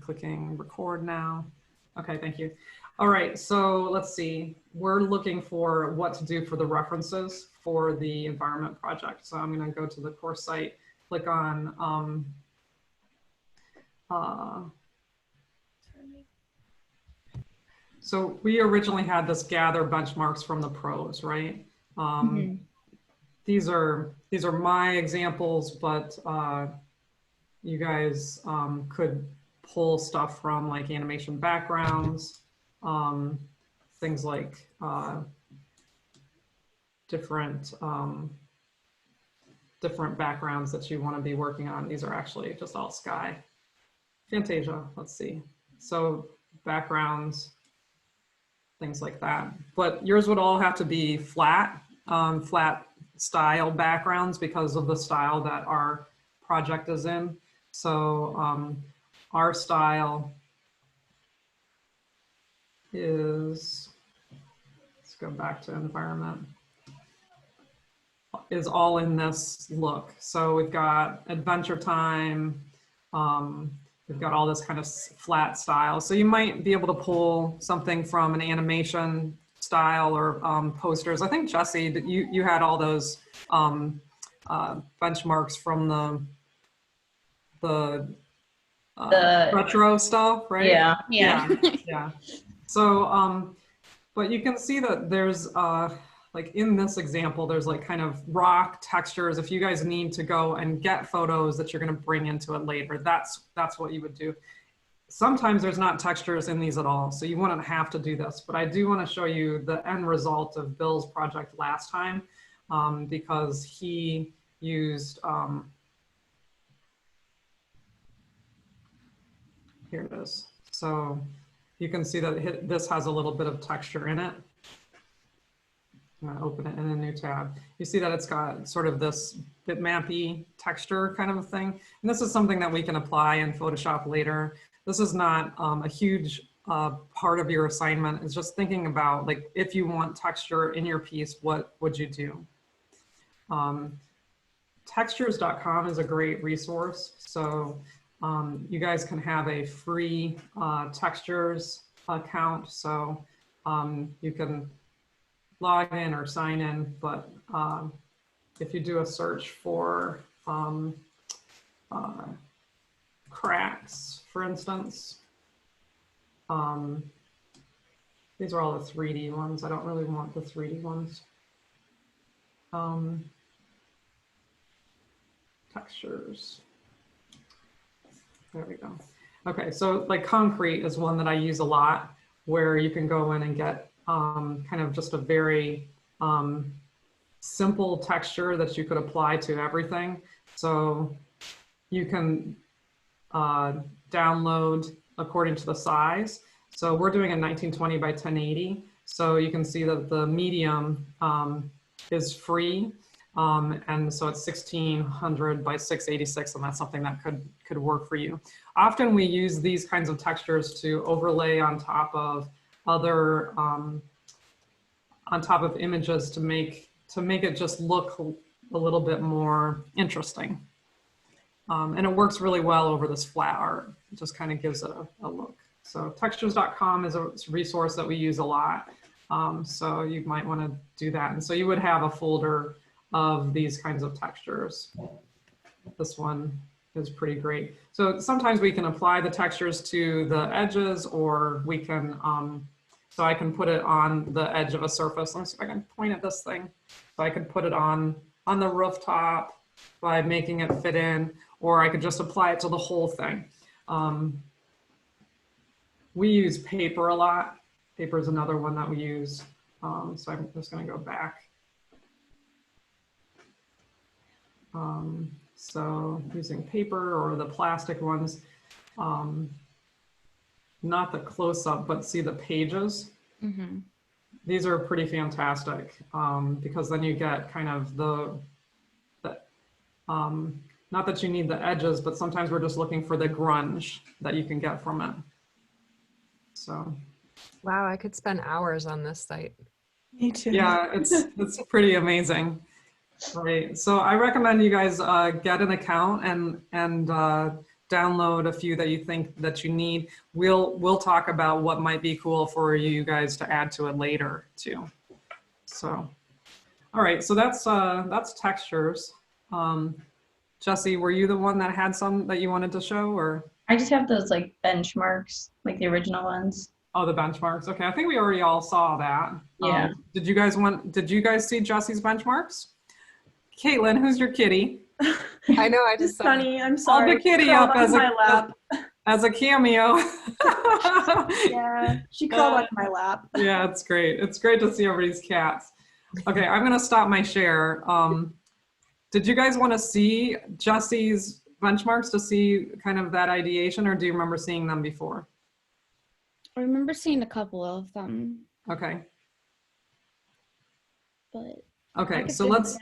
clicking record now. Okay, thank you. All right, so let's see. We're looking for what to do for the references for the environment project. So I'm going to go to the course site, click on so we originally had this gather benchmarks from the pros, right? These are my examples, but you guys could pull stuff from like animation backgrounds, things like different backgrounds that you want to be working on. These are actually just all sky. Fantasia, let's see. So backgrounds, things like that. But yours would all have to be flat, flat style backgrounds because of the style that our project is in. So our style is, let's go back to environment, is all in this look. So we've got Adventure Time, we've got all this kind of flat style. So you might be able to pull something from an animation style or posters. I think Jesse, that you had all those benchmarks from the retro stuff, right? Yeah. So, but you can see that there's like in this example, there's like kind of rock textures. If you guys need to go and get photos that you're going to bring into it later, that's what you would do. Sometimes there's not textures in these at all, so you wouldn't have to do this. But I do want to show you the end result of Bill's project last time because he used, here it is. So you can see that this has a little bit of texture in it. I'm going to open it in a new tab. You see that it's got sort of this bitmappy texture kind of a thing. And this is something that we can apply in Photoshop later. This is not a huge part of your assignment. It's just thinking about, like, if you want texture in your piece, what would you do? Textures.com is a great resource. So you guys can have a free textures account. So you can log in or sign in, but if you do a search for cracks, for instance, these are all the 3D ones. I don't really want the 3D ones. Textures. There we go. Okay, so like concrete is one that I use a lot, where you can go in and get kind of just a very simple texture that you could apply to everything. So you can download according to the size. So we're doing a 1920 by 1080. So you can see that the medium is free. And so it's 1600 by 686, and that's something that could work for you. Often we use these kinds of textures to overlay on top of other, on top of images to make it just look a little bit more interesting. And it works really well over this flat art. It just kind of gives it a look. So textures.com is a resource that we use a lot. So you might want to do that. And so you would have a folder of these kinds of textures. This one is pretty great. So sometimes we can apply the textures to the edges, or we can, so I can put it on the edge of a surface. Let me see if I can point at this thing. So I could put it on the rooftop by making it fit in, or I could just apply it to the whole thing. We use paper a lot. Paper is another one that we use. So I'm just going to go back. So using paper or the plastic ones, not the close-up, but see the pages. Mm-hmm. These are pretty fantastic because then you get kind of not that you need the edges, but sometimes we're just looking for the grunge that you can get from it. So. Wow, I could spend hours on this site. Me too. Yeah, it's pretty amazing. Right. So I recommend you guys get an account and download download a few that you think that you need. We'll talk about what might be cool for you guys to add to it later too. So, all right, so that's textures. Jesse, were you the one that had some that you wanted to show, or? I just have those like benchmarks, like the original ones. Oh, the benchmarks. Okay, I think we already all saw that. Yeah. Did you guys see Jesse's benchmarks? Caitlin, who's your kitty? I know, I just saw Sunny, I'm sorry. Called the kitty Crawled up onto my lap. as a cameo. Yeah, she crawled onto my lap. Yeah, it's great. It's great to see everybody's cats. Okay, I'm gonna stop my share. Did you guys want to see Jesse's benchmarks to see kind of that ideation, or do you remember seeing them before? I remember seeing a couple of them, Okay. but Okay, so let's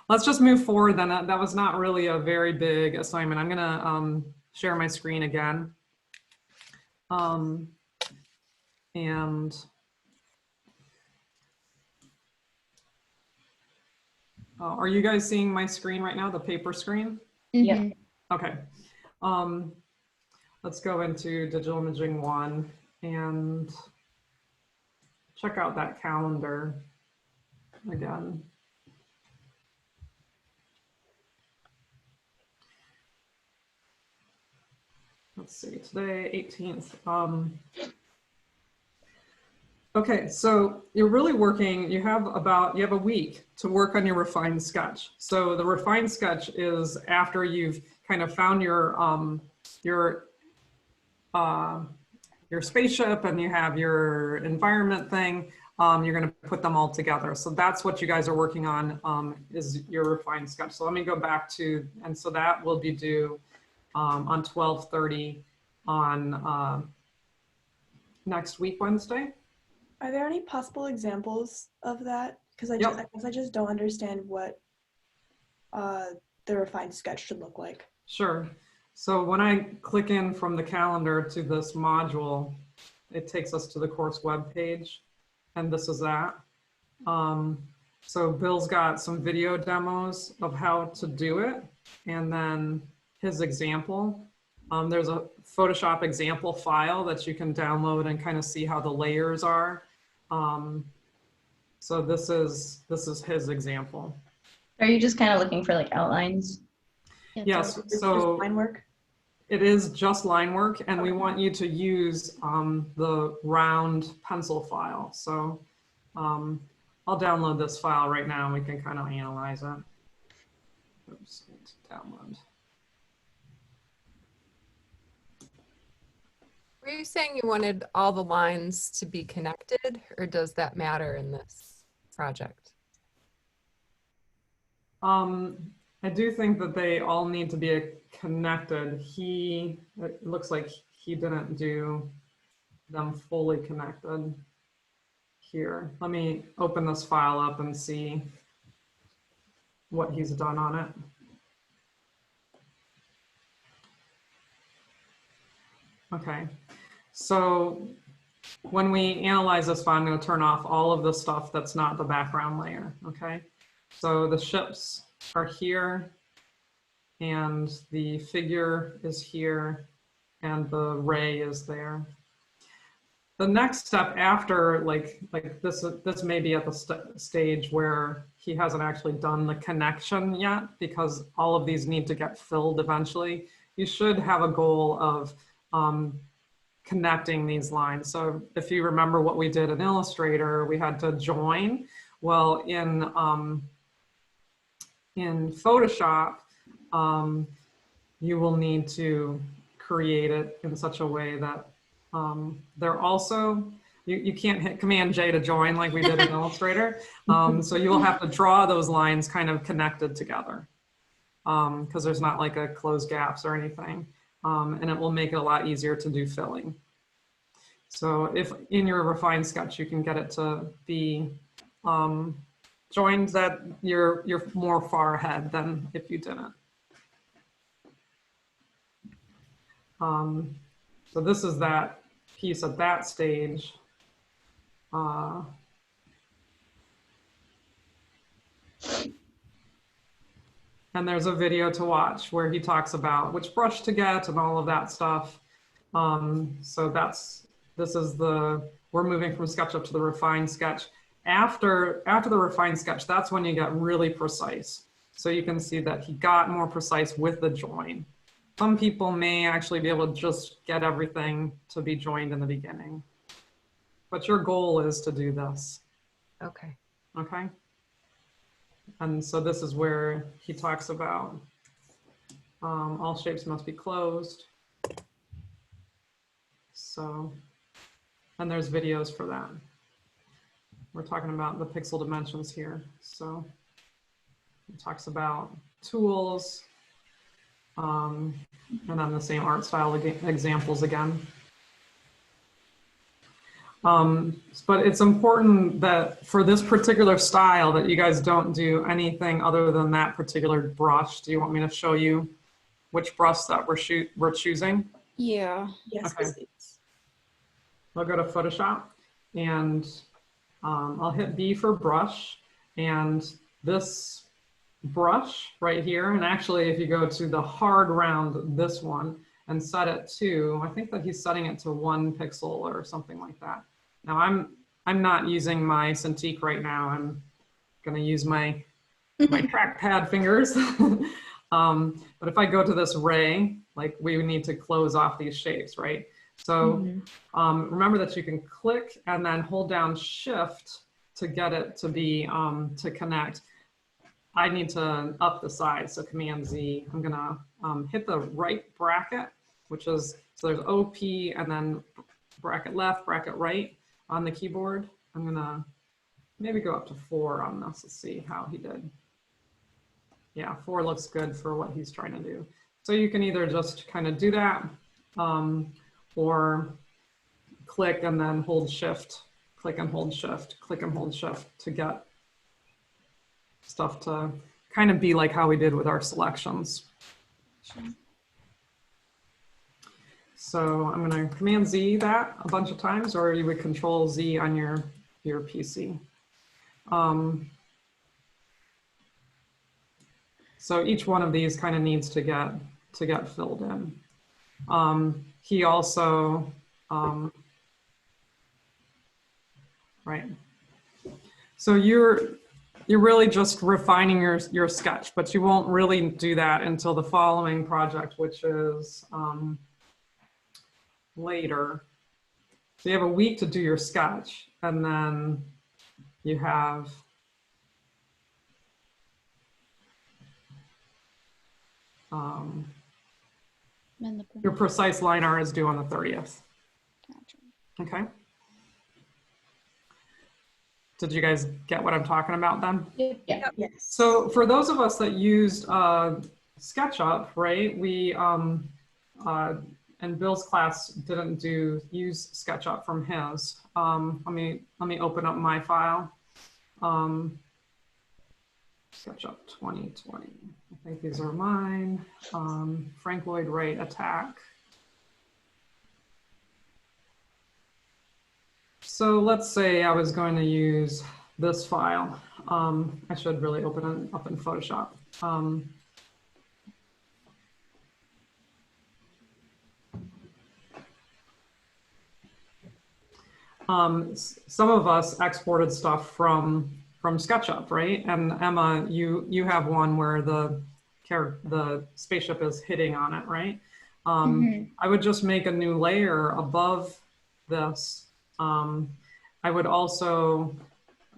let's just move forward then. That was not really a very big assignment. I'm gonna share my screen again. And are you guys seeing my screen right now, the paper screen? Yeah. Okay. Let's go into Digital Imaging 1 and check out that calendar again. Let's see, today, 18th. Okay, so you're really working, you have a week to work on your refined sketch. So the refined sketch is after you've kind of found your spaceship and you have your environment thing, you're gonna put them all together. So that's what you guys are working on, is your refined sketch. So let me go back to, and so that will be due on 12/30 on next week, Wednesday. Are there any possible examples of that? Because I guess I just don't understand what the refined sketch should look like. Sure. So when I click in from the calendar to this module, it takes us to the course web page, and this is that. So Bill's got some video demos of how to do it, and then his example. There's a Photoshop example file that you can download and kind of see how the layers are. So this is his example. Are you just kind of looking for like outlines? Yes, It's so just line work. it is just line work, and we want you to use the round pencil file. So I'll download this file right now and we can kind of analyze it. Oops, download. Were you saying you wanted all the lines to be connected, or does that matter in this project? I do think that they all need to be connected. It looks like he didn't do them fully connected here. Let me open this file up and see what he's done on it. Okay, so when we analyze this file, I'm going to turn off all of the stuff that's not the background layer, okay? So the ships are here, and the figure is here, and the ray is there. The next step after, like this may be at the stage where he hasn't actually done the connection yet, because all of these need to get filled eventually. You should have a goal of connecting these lines. So if you remember what we did in Illustrator, we had to join. Well, in Photoshop, you will need to create it in such a way that they're also, you can't hit Command J to join like we did in Illustrator. So you will have to draw those lines kind of connected together, because there's not like a closed gaps or anything. And it will make it a lot easier to do filling. So if in your refined sketch, you can get it to be joined, that you're more far ahead than if you didn't. So this is that piece at that stage. and there's a video to watch where he talks about which brush to get and all of that stuff. So we're moving from SketchUp to the refined sketch. After the refined sketch, that's when you get really precise. So you can see that he got more precise with the join. Some people may actually be able to just get everything to be joined in the beginning. But your goal is to do this. Okay. Okay. And so this is where he talks about all shapes must be closed. So, and there's videos for that. We're talking about the pixel dimensions here. So it talks about tools, and then the same art style examples again. But it's important that for this particular style that you guys don't do anything other than that particular brush. Do you want me to show you which brush that we're choosing? Yeah. Yes, Okay. please. I'll go to Photoshop and I'll hit B for brush, and this brush right here, and actually if you go to the hard round, this one, and set it to, I think that he's setting it to 1 pixel or something like that. Now I'm not using my Cintiq right now. I'm gonna use my trackpad fingers. But if I go to this ray, like we need to close off these shapes, right? So remember that you can click and then hold down Shift to get it to be, to connect. I need to up the size, so Command Z. I'm gonna hit the right bracket, which is, so there's OP and then bracket left, bracket right on the keyboard. I'm gonna maybe go up to 4 on this. Let's see how he did. Yeah, 4 looks good for what he's trying to do. So you can either just kind of do that, or click and then hold Shift, click and hold Shift, click and hold Shift to get stuff to kind of be like how we did with our selections. Sure. So I'm going to Command Z that a bunch of times, or you would Control Z on your PC. So each one of these kind of needs to get filled in. He also, right. So you're really just refining your sketch, but you won't really do that until the following project, which is later. So you have a week to do your sketch, and then you have your precise line art is due on the 30th. Gotcha. Okay. Did you guys get what I'm talking about then? Yeah. Yes. So for those of us that used SketchUp, right, we, and Bill's class didn't use SketchUp from his. Let me open up my file. SketchUp 2020. I think these are mine. Frank Lloyd Wright attack. So let's say I was going to use this file. I should really open it up in Photoshop. Some of us exported stuff from SketchUp, right? And Emma, you have one where the spaceship is hitting on it, right? I would just make a new layer above this. I would also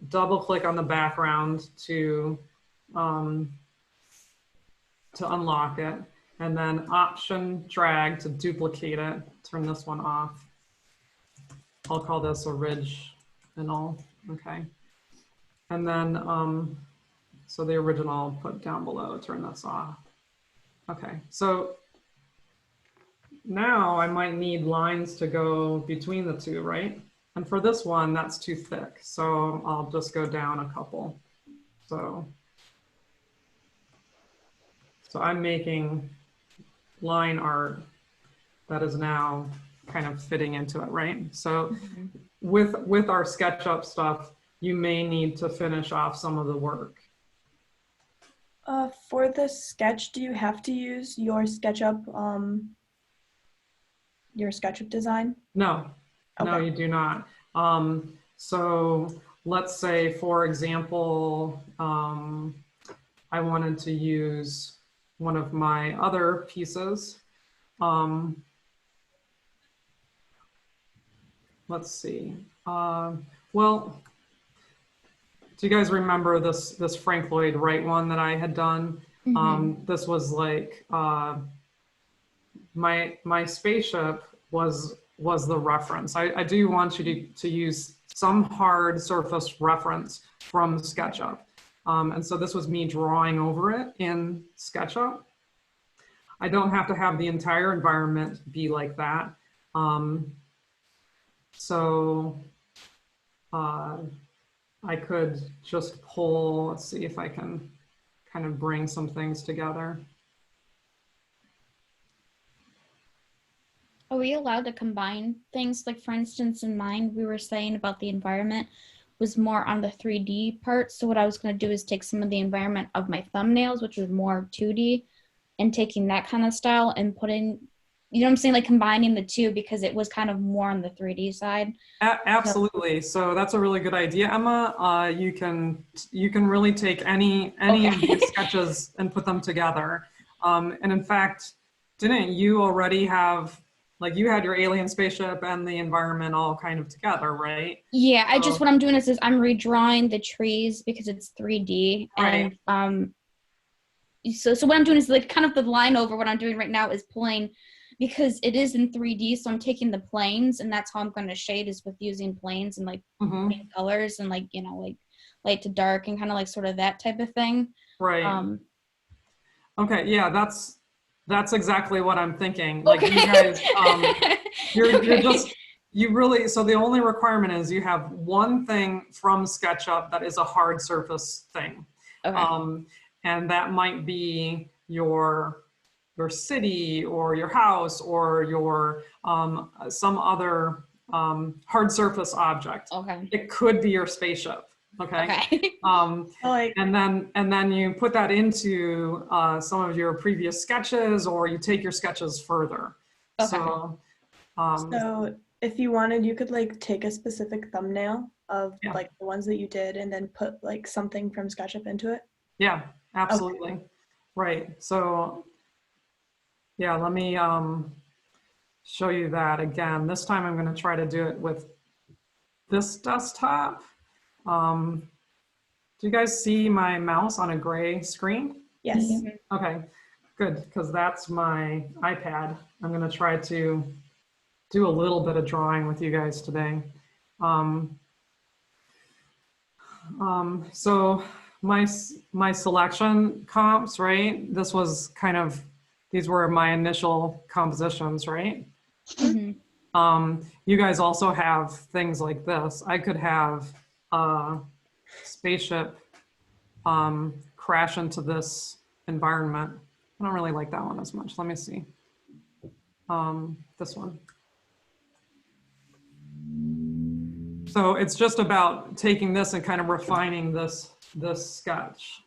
double click on the background to unlock it, and then Option drag to duplicate it. Turn this one off. I'll call this original, okay? And then, so the original I'll put down below, turn this off. Okay, so now I might need lines to go between the two, right? And for this one, that's too thick. So I'll just go down a couple. So I'm making line art that is now kind of fitting into it, right? So with our SketchUp stuff, you may need to finish off some of the work. For the sketch, do you have to use your SketchUp design? No, no, Okay. you do not. So let's say, for example, I wanted to use one of my other pieces. Let's see. Well, do you guys remember this Frank Lloyd Wright one that I had done? This was like my spaceship was the reference. I do want you to use some hard surface reference from SketchUp. And so this was me drawing over it in SketchUp. I don't have to have the entire environment be like that. So I could just pull, let's see if I can kind of bring some things together. Are we allowed to combine things? Like, for instance, in mine, we were saying about the environment was more on the 3D part. So what I was going to do is take some of the environment of my thumbnails, which was more 2D, and taking that kind of style and putting, you know what I'm saying, like combining the two, because it was kind of more on the 3D side. Absolutely. So that's a really good idea, Emma. You can really take any of these sketches and put them together. And in fact, didn't you already have, like, you had your alien spaceship and the environment all kind of together, right? Yeah, what I'm doing is I'm redrawing the trees because it's 3D. Right. And so what I'm doing is like kind of the line over what I'm doing right now is pulling, because it is in 3D, so I'm taking the planes, and that's how I'm going to shade, is with using planes and like paint colors and like, you know, like light to dark and kind of like sort of that type of thing. Right. Okay, yeah, that's exactly what I'm thinking. Like, you guys, you really, so the only requirement is you have one thing from SketchUp that is a hard surface thing. And that might be your city or your house or your some other hard surface object. It could be your spaceship. And then you put that into some of your previous sketches, or you take your sketches further. So if you wanted, you could like take a specific thumbnail of like the ones that you did and then put like something from SketchUp into it. Yeah, absolutely. Right. So yeah, let me show you that again. This time I'm going to try to do it with this desktop. Do you guys see my mouse on a gray screen? Yes. Okay, good, because that's my iPad. I'm going to try to do a little bit of drawing with you guys today. So my selection comps, right? This was kind of, these were my initial compositions, right? You guys also have things like this. I could have a spaceship crash into this environment. I don't really like that one as much. Let me see. This one. So it's just about taking this and kind of refining this sketch.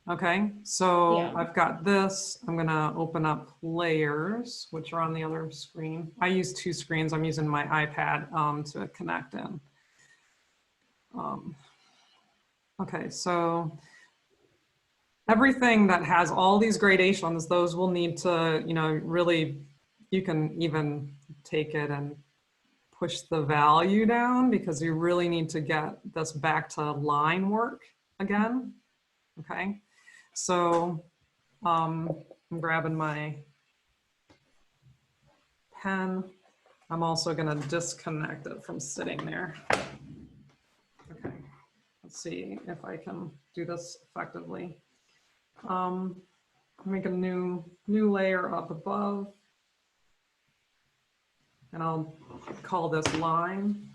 Okay, so I've got this. I'm gonna open up layers, which are on the other screen. I use two screens. I'm using my iPad to connect in. Okay, so everything that has all these gradations, those will need to, you know, really, you can even take it and push the value down, because you really need to get this back to line work again. Okay, so I'm grabbing my pen. I'm also going to disconnect it from sitting there. Okay, let's see if I can do this effectively. Make a new layer up above, and I'll call this line.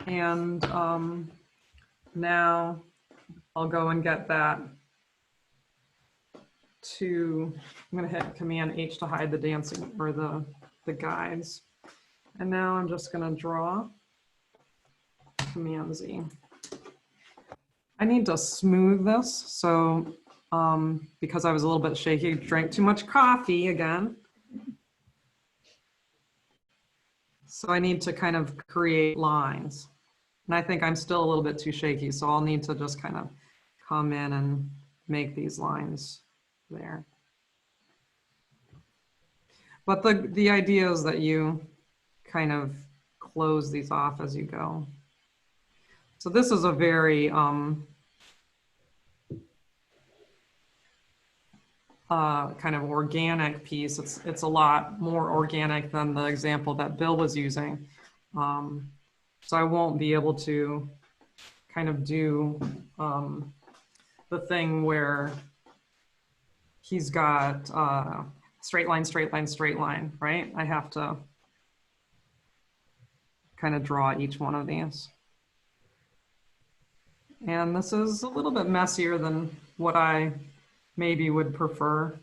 And now I'll go and get that to, I'm going to hit Command H to hide the dancing or the guides. And now I'm just going to draw Command Z. I need to smooth this. So because I was a little bit shaky, drank too much coffee again. So I need to kind of create lines. And I think I'm still a little bit too shaky, so I'll need to just kind of come in and make these lines there. But the idea is that you kind of close these off as you go. So this is a very kind of organic piece. It's a lot more organic than the example that Bill was using. So I won't be able to kind of do the thing where he's got straight line, straight line, straight line, right? I have to kind of draw each one of these. And this is a little bit messier than what I maybe would prefer.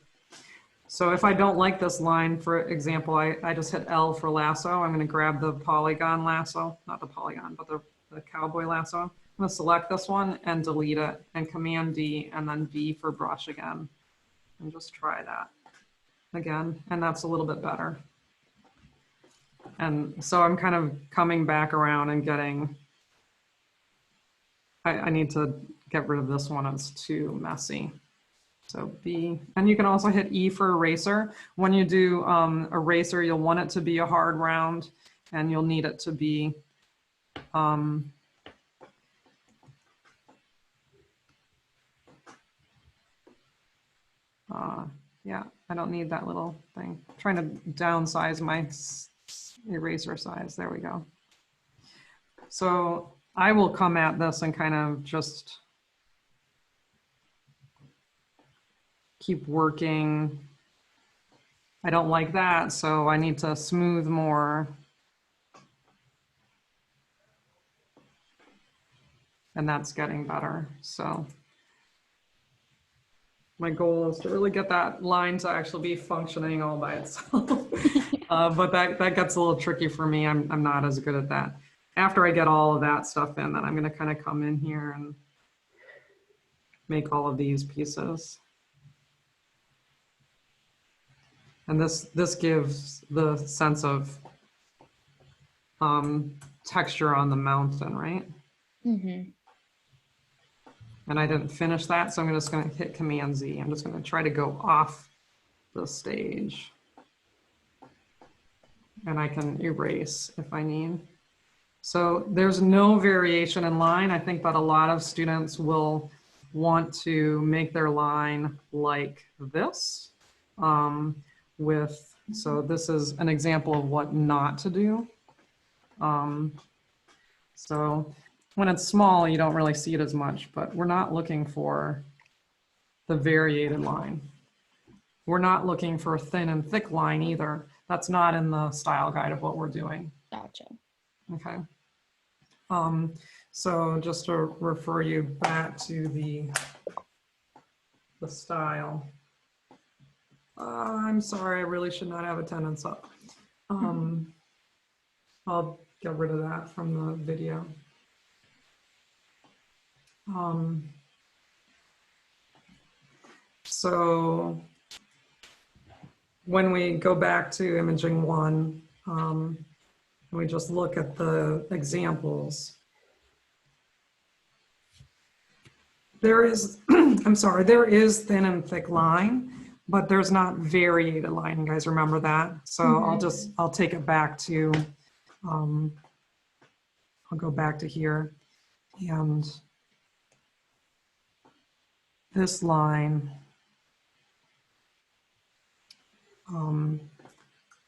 So if I don't like this line, for example, I just hit L for lasso. I'm going to grab the polygon lasso, not the polygon, but the cowboy lasso. I'm going to select this one and delete it, and Command D, and then V for brush again. And just try that again, and that's a little bit better. And so I'm kind of coming back around and getting, I need to get rid of this one, it's too messy. So B, and you can also hit E for eraser. When you do eraser, you'll want it to be a hard round, and you'll need it to be yeah, I don't need that little thing. I'm trying to downsize my eraser size. There we go. So I will come at this and kind of just keep working. I don't like that, so I need to smooth more. And that's getting better. So my goal is to really get that line to actually be functioning all by itself. But that gets a little tricky for me. I'm not as good at that. After I get all of that stuff in, then I'm going to kind of come in here and make all of these pieces. And this gives the sense of texture on the mountain, right? Mm-hmm. And I didn't finish that, so I'm just going to hit Command Z. I'm just going to try to go off the stage. And I can erase if I need. So there's no variation in line. I think that a lot of students will want to make their line like this. So this is an example of what not to do. So when it's small, you don't really see it as much, but we're not looking for the variated line. We're not looking for a thin and thick line either. That's not in the style guide of what we're doing. Gotcha. Okay. So just to refer you back to the style. I'm sorry, I really should not have attendance up. I'll get rid of that from the video. So when we go back to imaging 1, we just look at the examples. There is, I'm sorry, there is thin and thick line, but there's not variated line. You guys remember that? So I'll take it back to, I'll go back to here, and this line,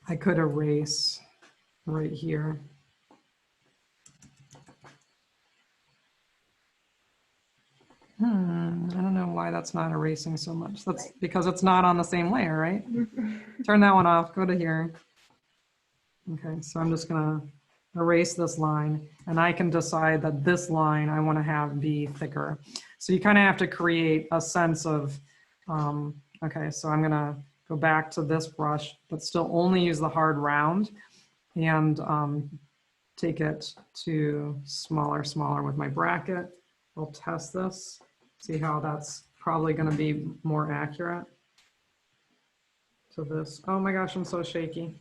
I could erase right here. I don't know why that's not erasing so much. That's because it's not on the same layer, right? Turn that one off, go to here. Okay, so I'm just gonna erase this line, and I can decide that this line I wanna have be thicker. So you kind of have to create a sense of, okay, so I'm gonna go back to this brush, but still only use the hard round, and take it to smaller with my bracket. I'll test this, see how that's probably going to be more accurate to this. Oh my gosh, I'm so shaky.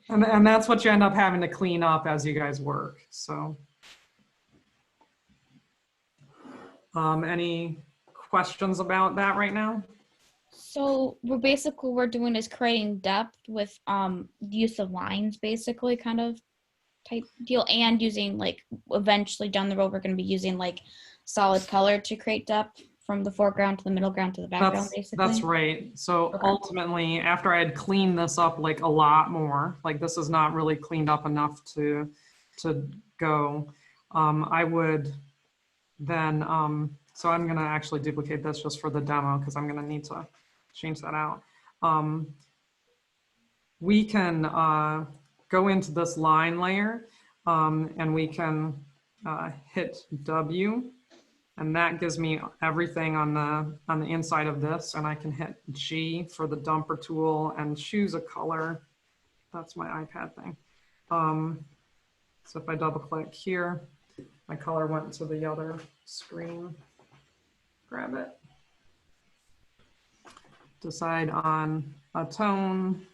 And that's what you end up having to clean up as you guys work. So, any questions about that right now? So we're doing is creating depth with use of lines, basically, kind of type deal, and using like eventually down the road we're going to be using like solid color to create depth from the foreground to the middle ground to the background, basically. That's right. So Okay. ultimately, after I had cleaned this up like a lot more, like this is not really cleaned up enough to go, I would then, so I'm gonna actually duplicate this just for the demo because I'm gonna need to change that out. We can go into this line layer and we can hit W. And that gives me everything on the inside of this, and I can hit G for the dumper tool and choose a color. That's my iPad thing. So if I double click here, my color went to the other screen. Grab it. Decide on a tone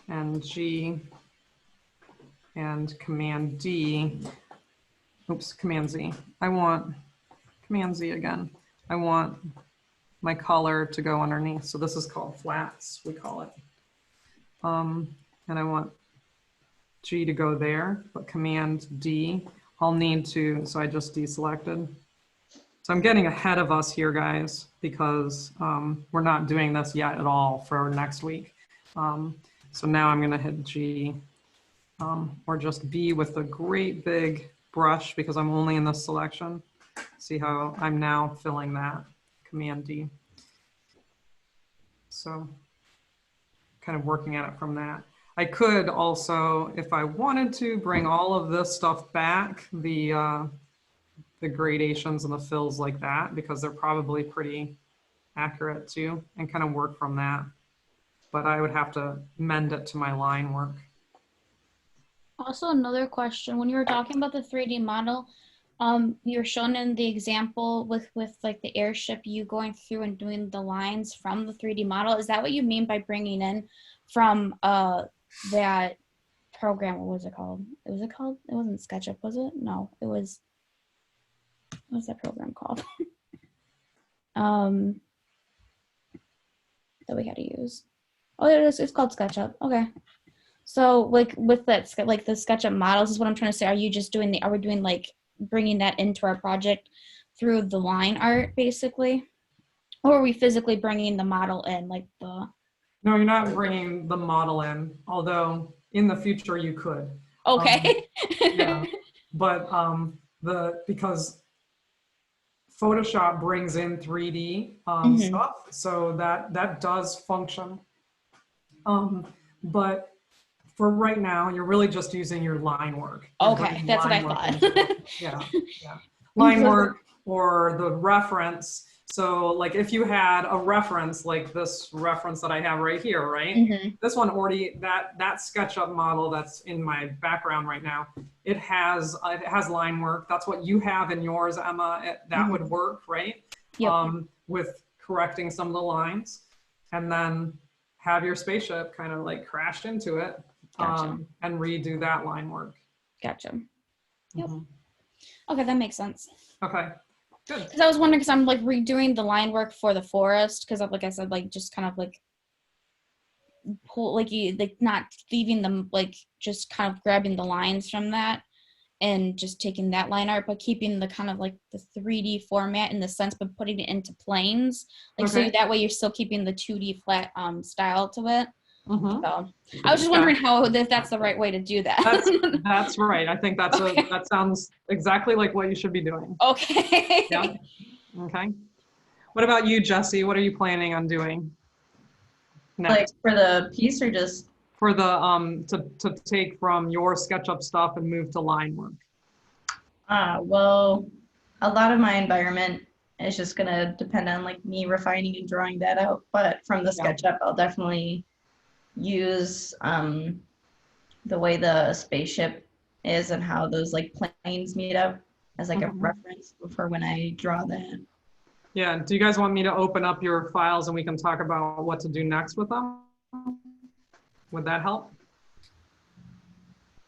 and G and Command D. Oops, Command Z. I want Command Z again. I want my color to go underneath. So this is called flats, we call it. And I want G to go there, but Command D, I'll need to, so I just deselected. So I'm getting ahead of us here, guys, because we're not doing this yet at all for next week. So now I'm gonna hit G, or just B with a great big brush because I'm only in this selection. See how I'm now filling that, Command D. So kind of working at it from that. I could also, if I wanted to, bring all of this stuff back, the gradations and the fills like that, because they're probably pretty accurate too, and kind of work from that. But I would have to mend it to my line work. Also, another question, when you were talking about the 3D model, you're shown in the example with like the airship, you going through and doing the lines from the 3D model. Is that what you mean by bringing in from that program? What was it called? It wasn't SketchUp, was it? No, it was, what's that program called? That we had to use. Oh, it's called SketchUp. Okay. So like with that, like the SketchUp models is what I'm trying to say. Are we doing like bringing that into our project through the line art basically? Or are we physically bringing the model in like the? No, you're not bringing the model in, although in the future you could. Okay. Yeah, but because Photoshop brings in 3D stuff, so that does function. But for right now, you're really just using your line work. Okay, that's what I thought. Yeah. Line work or the reference. So like if you had a reference like this reference that I have right here, right? This one already, that SketchUp model that's in my background right now, it has line work. That's what you have in yours, Emma. That would work, right? Yep. With correcting some of the lines, and then have your spaceship kind of like crash into it. Gotcha. And redo that line work. Gotcha. Yep. Okay, that makes sense. Okay, good. Because I was wondering, because I'm like redoing the line work for the forest, because like I said, like just kind of like pull, like not leaving them, like just kind of grabbing the lines from that and just taking that line art, but keeping the kind of like the 3D format in the sense, but putting it into planes. Like so that way you're still keeping the 2D flat style to it. So I was just wondering if that's the right way to do that. That's right. I think that sounds exactly like what you should be doing. Okay. Yeah. Okay. What about you, Jesse? What are you planning on doing next? Like for the piece or just? For the to take from your SketchUp stuff and move to line work. Well, a lot of my environment is just gonna depend on like me refining and drawing that out. But from the SketchUp, I'll definitely use the way the spaceship is and how those like planes meet up as like a Mhm. reference for when I draw that. Yeah, do you guys want me to open up your files and we can talk about what to do next with them? Would that help?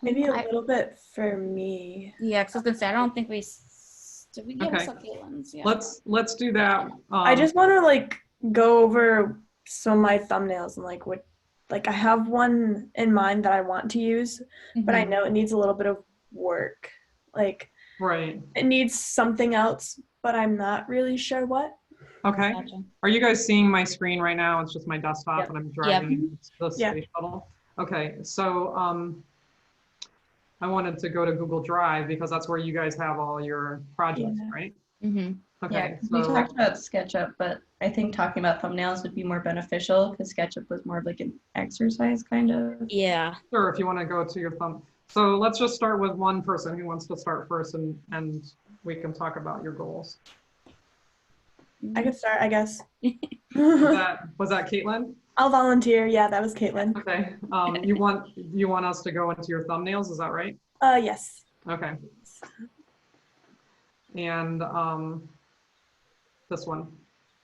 Maybe a I- little bit for me. Yeah, because I was gonna say I don't think did we Okay. some feelings? Yeah. Let's do that. I just want to like go over some of my thumbnails and like what, like I have one in mind that I want to use, but I Mhm. know it needs a little bit of work. Like right. it needs something else, but I'm not really sure what. Okay. Gotcha. Are you guys seeing my screen right now? It's just my desktop Yep. and I'm driving the Yeah. space shuttle. Okay, so I wanted to go to Google Drive because that's where you guys have all your projects, Yeah. right? Mhm. Okay, Yeah, 'cause we so talked about SketchUp, but I think talking about thumbnails would be more beneficial because SketchUp was more of like an exercise kind of. Yeah. sure, if you want to go to your thumb. So let's just start with one person who wants to start first and we can talk about your goals. I could start, I guess. Was that Caitlin? I'll volunteer. Yeah, that was Caitlin. Okay, you want us to go into your thumbnails, is that right? Yes. Okay. And this one,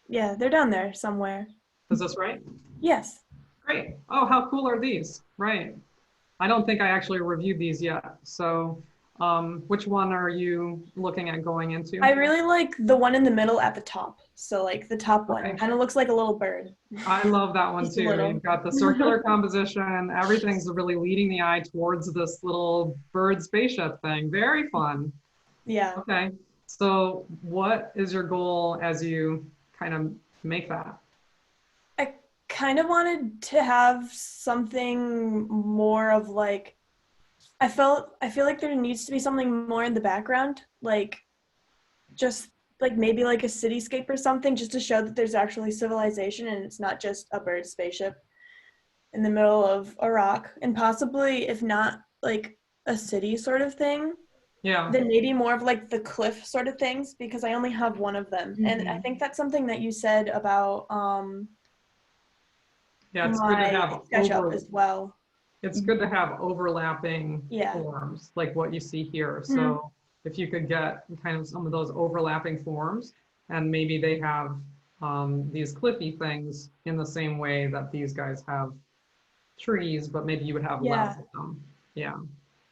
Yeah, they're down there somewhere. is this right? Yes. Great. Oh, how cool are these? Right. I don't think I actually reviewed these yet. So which one are you looking at going into? I really like the one in the middle at the top. So like the top one Okay. kind of looks like a little bird. I love that one Just a too. little. You've got the circular composition. Everything's really leading the eye towards this little bird spaceship thing. Very fun. Yeah. Okay. So what is your goal as you kind of make that? I kind of wanted to have something more of like I feel like there needs to be something more in the background, like just like maybe like a cityscape or something, just to show that there's actually civilization and it's not just a bird spaceship in the middle of a rock. And possibly, if not like a city sort of thing, Yeah. then maybe more of like the cliff sort of things, because I only have one of them. And I Mhm. think that's something that you said about Yeah, it's good to my have SketchUp as well. it's good to have overlapping Yeah. forms like what you see here. So if you could get kind of some of those overlapping forms and maybe they have these cliffy things in the same way that these guys have trees, but maybe you would have less Yeah. of them. Yeah.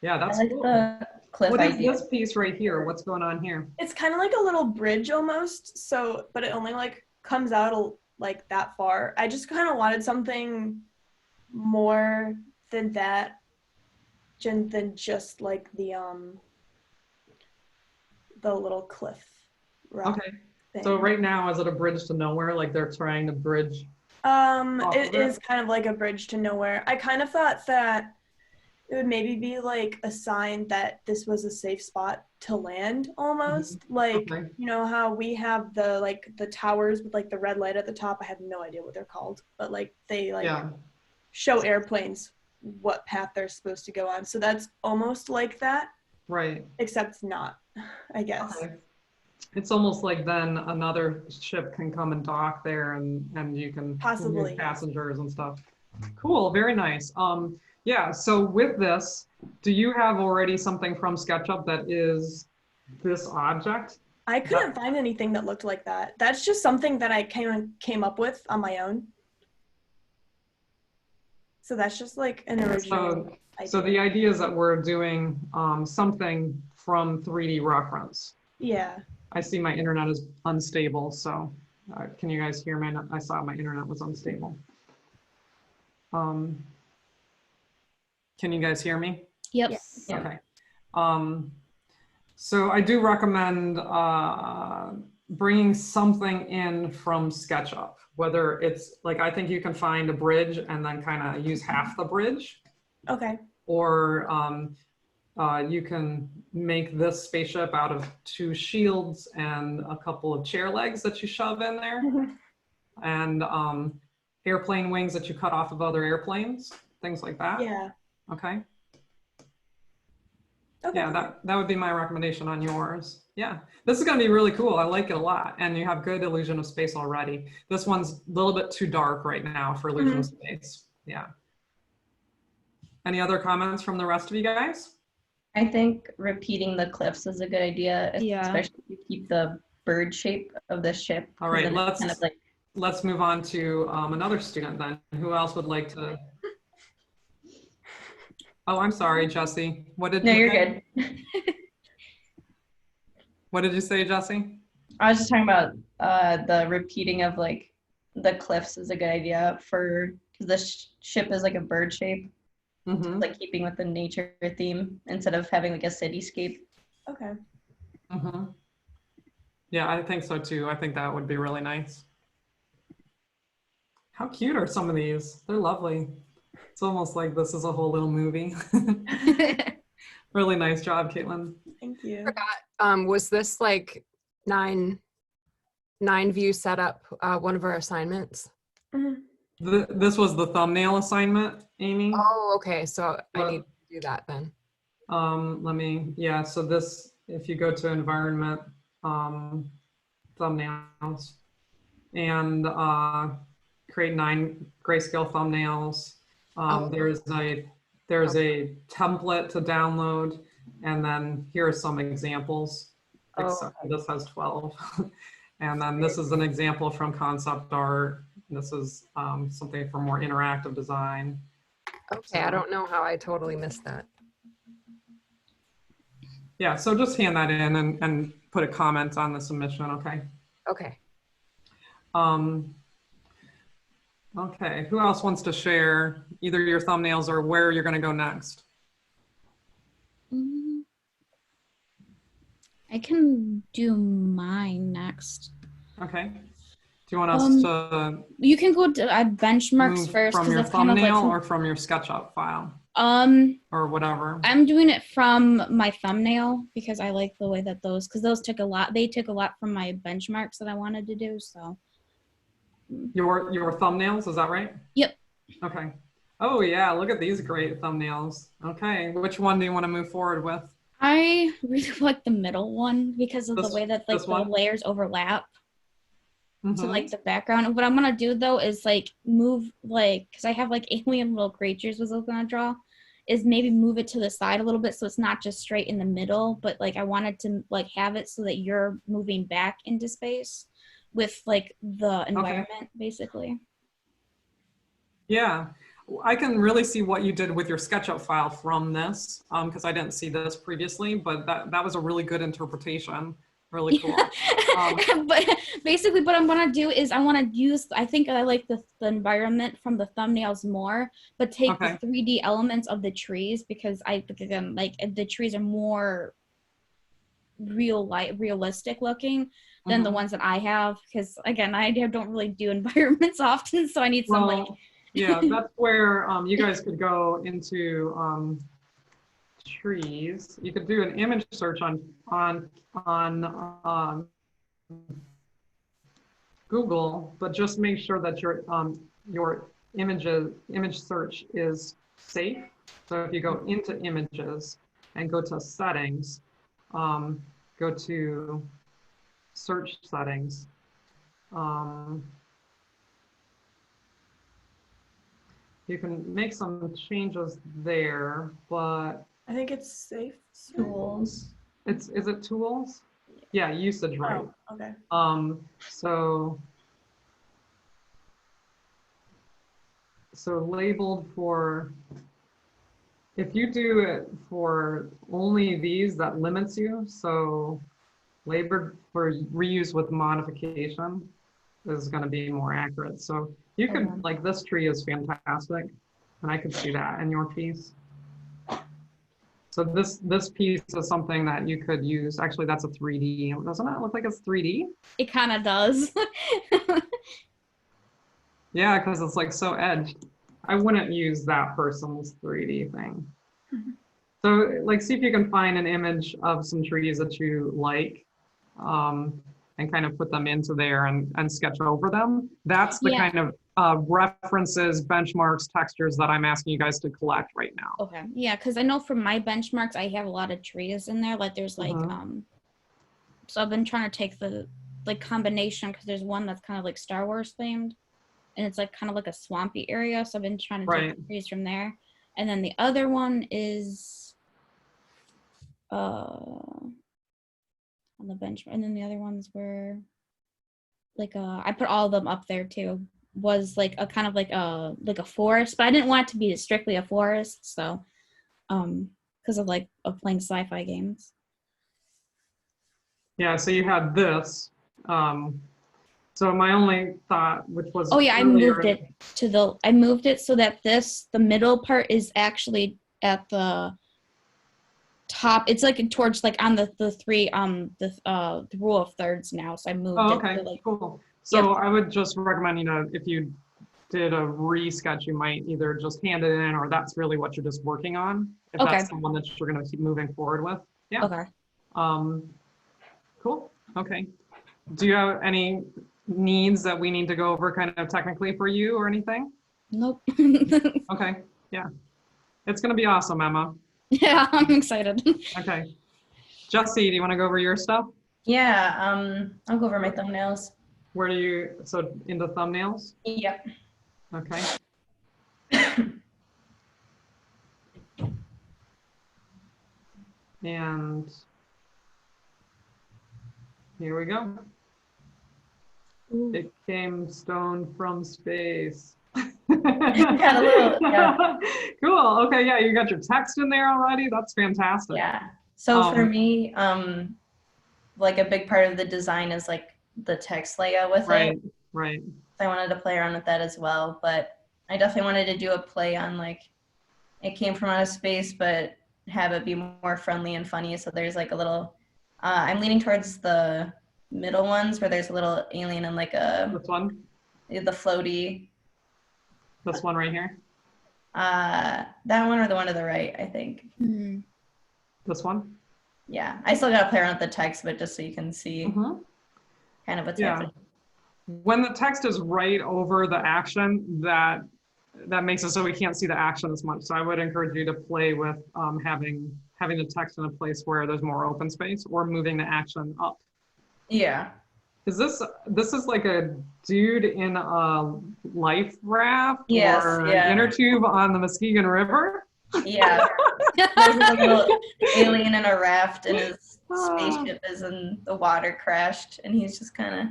Yeah, I that's like cool. the cliff What is idea. this piece right here? What's going on here? It's kind of like a little bridge almost, so but it only like comes out like that far. I just kind of wanted something more than that, than just like the little cliff rock Okay. thing. So right now, is it a bridge to nowhere? Like they're trying to bridge? It is kind of like a bridge to nowhere. I kind of thought that it would maybe be like a sign that this was a safe spot to land almost. Like, Okay. you know how we have the like the towers with like the red light at the top. I have no idea what they're called, but like they like Yeah. show airplanes what path they're supposed to go on. So that's almost like that, Right. except not, I guess. Okay. It's almost like then another ship can come and dock there and you can Possibly, move yes. passengers and stuff. Cool, very nice. Yeah, so with this, do you have already something from SketchUp that is this object? I couldn't find anything that looked like that. That's just something that I came up with on my own. So that's just like an original idea. So the idea is that we're doing something from 3D reference. Yeah. I see my internet is unstable, so can you guys hear me? I saw my internet was unstable. Can you guys hear me? Yep. Yeah. Okay. So I do recommend bringing something in from SketchUp, whether it's like, I think you can find a bridge and then kind of use half the bridge, Okay. or you can make this spaceship out of 2 shields and a couple of chair legs that you shove in there, and airplane wings that you cut off of other airplanes, things like that. Yeah. Okay. Okay. Yeah, that would be my recommendation on yours. Yeah, this is going to be really cool. I like it a lot. And you have good illusion of space already. This one's a little bit too dark right now for illusion of space. Yeah. Any other comments from the rest of you guys? I think repeating the cliffs is a good idea, Yeah. especially if you keep the bird shape of the ship. All 'cause right, then it's kind of like, let's move on to another student then. Who else would like to? Oh, I'm sorry, Jesse. What did no, you you're say? good. What did you say, Jesse? I was just talking about the repeating of like the cliffs is a good idea for because the ship is like a bird shape, Mm-hmm. like keeping with the nature theme instead of having like a cityscape. Okay. Mm-hmm. Yeah, I think so too. I think that would be really nice. How cute are some of these? They're lovely. It's almost like this is a whole little movie. Really nice job, Caitlin. Thank you. Forgot, was this like nine view setup one of our assignments? Mhm. This was the thumbnail assignment, Amy. Oh, okay. So I Well, need to do that then. yeah, so this, if you go to environment, thumbnails, and create 9 grayscale thumbnails. Oh. There's a template to download, and then here are some examples. Oh, Except this has 12. And then this is an example from concept art. This is something for more interactive design. Okay, I don't know how I totally missed that. Yeah, so just hand that in and put a comment on the submission, okay? Okay. Okay, who else wants to share either your thumbnails or where you're gonna go next? Mm, I can do mine next. Okay. Do you want us to You can go to benchmarks move first from because your that's kind of thumbnail like or from your SketchUp file or whatever? I'm doing it from my thumbnail because I like the way that because those took a lot. They took a lot from my benchmarks that I wanted to do. So Your thumbnails, is that right? Yep. Okay. Oh yeah, look at these great thumbnails. Okay, which one do you want to move forward with? I really like the middle one because of the way that like this the one? layers overlap to Mhm. like the background. And what I'm gonna do though is like move because I have like alien little creatures was I was gonna draw, is maybe move it to the side a little bit so it's not just straight in the middle, but like I wanted to like have it so that you're moving back into space with like the environment basically. Yeah, I can really see what you did with your SketchUp file from this, because I didn't see this previously, but that was a really good interpretation. Really cool. But basically what I'm gonna do is I want to use, I think I like the environment from the thumbnails more, but take the 3D elements of the trees because again, like the trees are more realistic looking than the ones that I have because again, I don't really do environments often, so I need some like. Yeah, that's where you guys could go into trees. You could do an image search on Google, but just make sure that your image search is safe. So if you go into images and go to settings, go to search settings. You can make some changes there, but I think it's safe. Tools. is it tools? Yeah, usage right. Oh, okay. So labeled for, if you do it for only these, that limits you. So labeled for reuse with modification is going to be more accurate. So you could, like this tree is fantastic, and I could see that in your piece. So this piece is something that you could use. Actually, that's a 3D. Doesn't that look like it's 3D? It kind of does. Yeah, because it's like so edged. I wouldn't use that person's 3D thing. So like see if you can find an image of some trees that you like and kind of put them into there and sketch over them. That's the kind of references, benchmarks, textures that I'm asking you guys to collect right now. Okay. Yeah, because I know from my benchmarks, I have a lot of trees in there. Like there's like, so I've been trying to take the like combination because there's one that's kind of like Star Wars themed and it's like kind of like a swampy area. So I've been trying to take the trees from there. And then the other one is on the bench, and then the other ones were like I put all of them up there too. Was like a kind of like a forest, but I didn't want it to be strictly a forest, so because of playing sci-fi games. Yeah, so you had this. So my only thought, which was Oh yeah, I earlier- moved it I moved it so that the middle part is actually at the top. It's like towards like on the three the rule of thirds now. So I moved Oh, it okay, to like cool. So I would just recommend, if you did a re-sketch, you might either just hand it in, or that's really what you're just working on. If Okay. that's the one that you're gonna keep moving forward with. Yeah. okay. Cool, okay. Do you have any needs that we need to go over kind of technically for you or anything? Nope. Okay, yeah. It's gonna be awesome, Emma. Yeah, I'm excited. Okay. Jesse, do you wanna go over your stuff? Yeah, I'll go over my thumbnails. Where do you, so into thumbnails? Yep. Okay. And here we go. Ooh. It came stone from space. Got a little, yeah. Cool. Okay. Yeah. You got your text in there already. That's fantastic. Yeah. So for Um, me, like a big part of the design is like the text layout with Right. it. Right. So I wanted to play around with that as well, but I definitely wanted to do a play on like it came from outer space, but have it be more friendly and funny. So there's like a little. I'm leaning towards the middle ones where there's a little alien and like This one. the floaty. This one right here. That one or the one to the right, I think. Hmm. This one. Yeah, I still gotta play around with the text, but just so you can see Mhm. kind of what's Yeah. happening. When the text is right over the action, that makes it so we can't see the action as much. So I would encourage you to play with having the text in a place where there's more open space, or moving the action up. Yeah. Is this is like a dude in a life raft Yes, or an yeah. inner tube on the Muskegon River? Yeah. There's like a little alien in a raft, and his Ah. spaceship is in the water crashed, and he's just kind of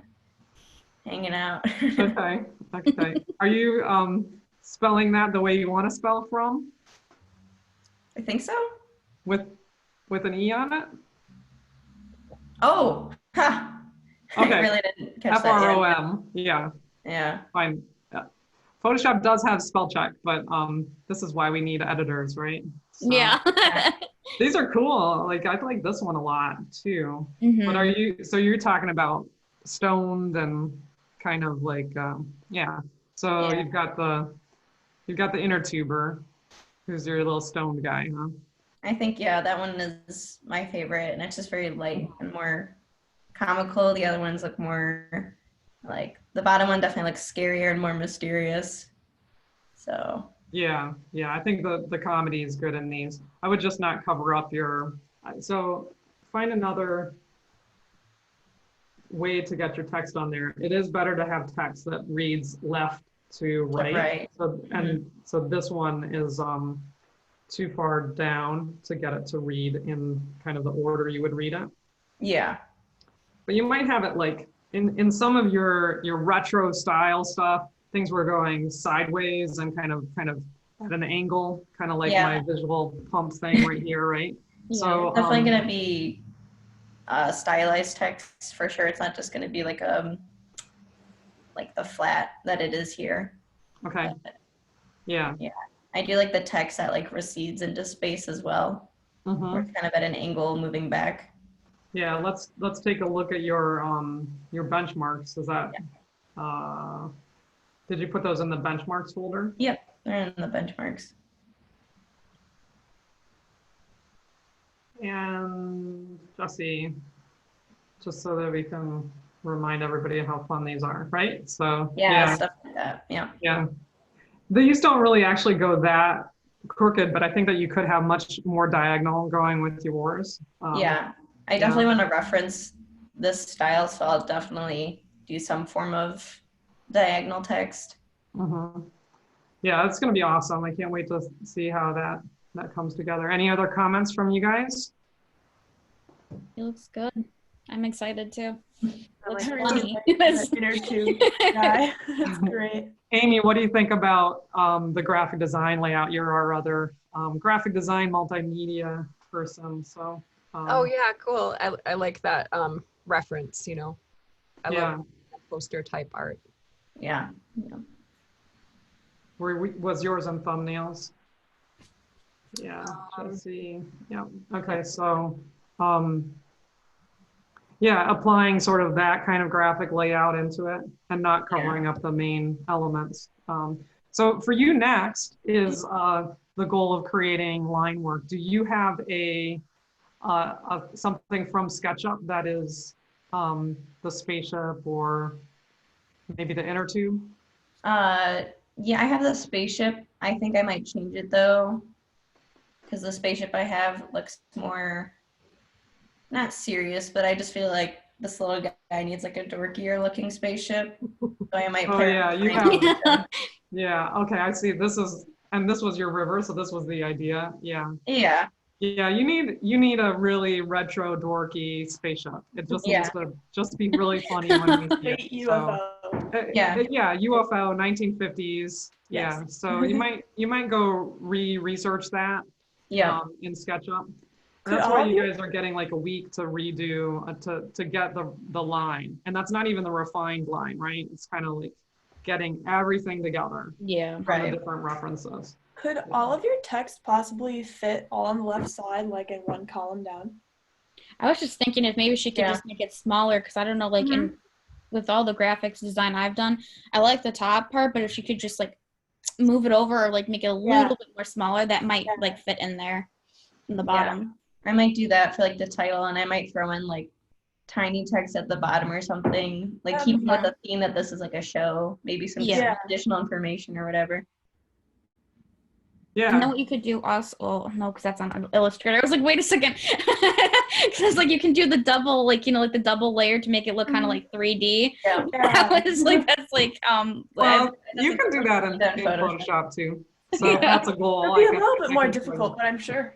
hanging out. Okay. Okay. Are you spelling that the way you want to spell from, I think so. with an E on it? Oh, ha! I Okay. really didn't catch that. FROM. Yeah. Yeah. Fine. Yeah. Photoshop does have spell check, but this is why we need editors, right? So, Yeah. These are cool. Like, I like this one a lot too. Mhm. But so you're talking about stoned and kind of like, yeah. So Yeah. you've got the inner tuber, who's your little stoned guy, huh? I think, yeah, that one is my favorite, and it's just very light and more comical. The other ones look more like the bottom one definitely looks scarier and more mysterious. So Yeah, yeah. I think the comedy is good in these. I would just not cover up so find another way to get your text on there. It is better to have text that reads left to right. Right. So this one is too far down to get it to read in kind of the order you would read it. yeah. But you might have it like in some of your retro style stuff, things were going sideways and kind of at an angle, kind of like Yeah. my visual pump thing right here, right? Yeah. So Definitely gonna be stylized text for sure. It's not just gonna be like the flat that it is here. okay. Yeah. I do like the text that like recedes into space as well. Mhm. Or it's kind of at an angle moving back. Yeah, let's take a look at your benchmarks. Is that did you put those in the benchmarks folder? Yep, they're in the benchmarks. And Jesse, just so that we can remind everybody how fun these are, right? So Yeah, stuff like that. Yeah. yeah. These don't really actually go that crooked, but I think that you could have much more diagonal going with yours. Yeah. I definitely want to reference this style, so I'll definitely do some form of diagonal text. Mhm. Yeah, it's going to be awesome. I can't wait to see how that comes together. Any other comments from you guys? It looks good. I'm excited too. I'm Looks like, funny. the inner tube guy. It's great. Amy, what do you think about the graphic design layout? You're our other graphic design multimedia person, so. Oh yeah, cool. I like that reference, you know. I Yeah. love poster type art. Yeah. Was yours on thumbnails? Yeah, Jesse. Yeah. Okay, so yeah, applying sort of that kind of graphic layout into it and not covering up the main elements. So for you next is the goal of creating line work. Do you have something from Sketchup that is the spaceship or maybe the inner tube? Yeah, I have the spaceship. I think I might change it though, because the spaceship I have looks more not serious, but I just feel like this little guy needs like a dorkier looking spaceship. So I might Oh pair yeah, it you with have. Frank. Yeah, okay, I see. This was your river, so this was the idea. Yeah. Yeah, Yeah, you need a really retro dorky spaceship. It just yeah, needs to just be really funny when we see it. Great So, UFO. yeah, yeah, UFO 1950s. Yeah. Yes. So you might go research that yeah. in SketchUp. Could That's all why of you your guys are getting like a week to redo to get the line. And that's not even the refined line, right? It's kind of like getting everything together Yeah. from the Right. different references. Could all of your text possibly fit all on the left side, like in one column down? I was just thinking if maybe she could Yeah. just make it smaller because I don't know, like Mhm. in with all the graphics design I've done, I like the top part, but if she could just like move it over or like make it a little bit more smaller, that might like fit in there in the bottom. I might do that for like the title, and I might throw in like tiny text at the bottom or something, like That'd be keeping with fun. the theme that this is like a show, maybe some Yeah. additional information or whatever. And Yeah. then what you could do also, oh, no, because that's on Illustrator. I was like, wait a second. Because like you can do the double, like, you know, like the double layer to make it look kind of like 3D. Yeah. That was like, that's like, Well, you can do that in Photoshop too. So if that's a goal. It'd be I a can- little I bit more can show you. difficult, but I'm sure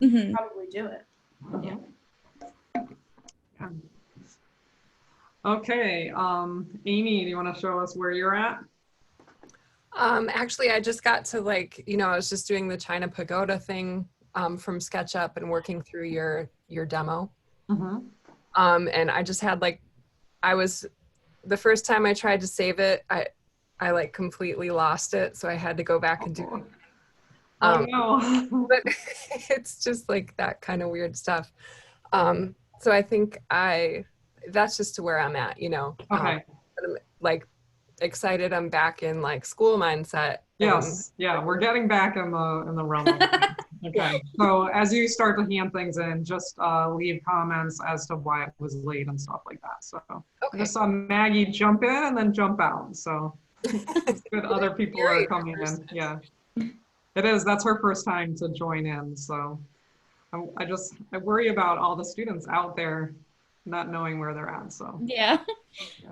Mhm. probably do it. Yeah. Okay, Amy, do you want to show us where you're at? Actually, I just got to like, you know, I was just doing the China Pagoda thing from SketchUp and working through your demo. Mhm. And I just had like, the first time I tried to save it, I like completely lost it. So I had to go back and do it. Oh no. But it's just like that kind of weird stuff. So I think that's just to where I'm at, you know. Okay. I'm, like excited I'm back in like school mindset. Yes. Yeah, we're getting back in the realm of things. Okay. So as you start to hand things in, just leave comments as to why it was late and stuff like that. So I just saw Maggie jump in and then jump out. So it's good other people are coming in. Yeah. It is. That's her first time to join in. So I worry about all the students out there not knowing where they're at. So Yeah. yeah.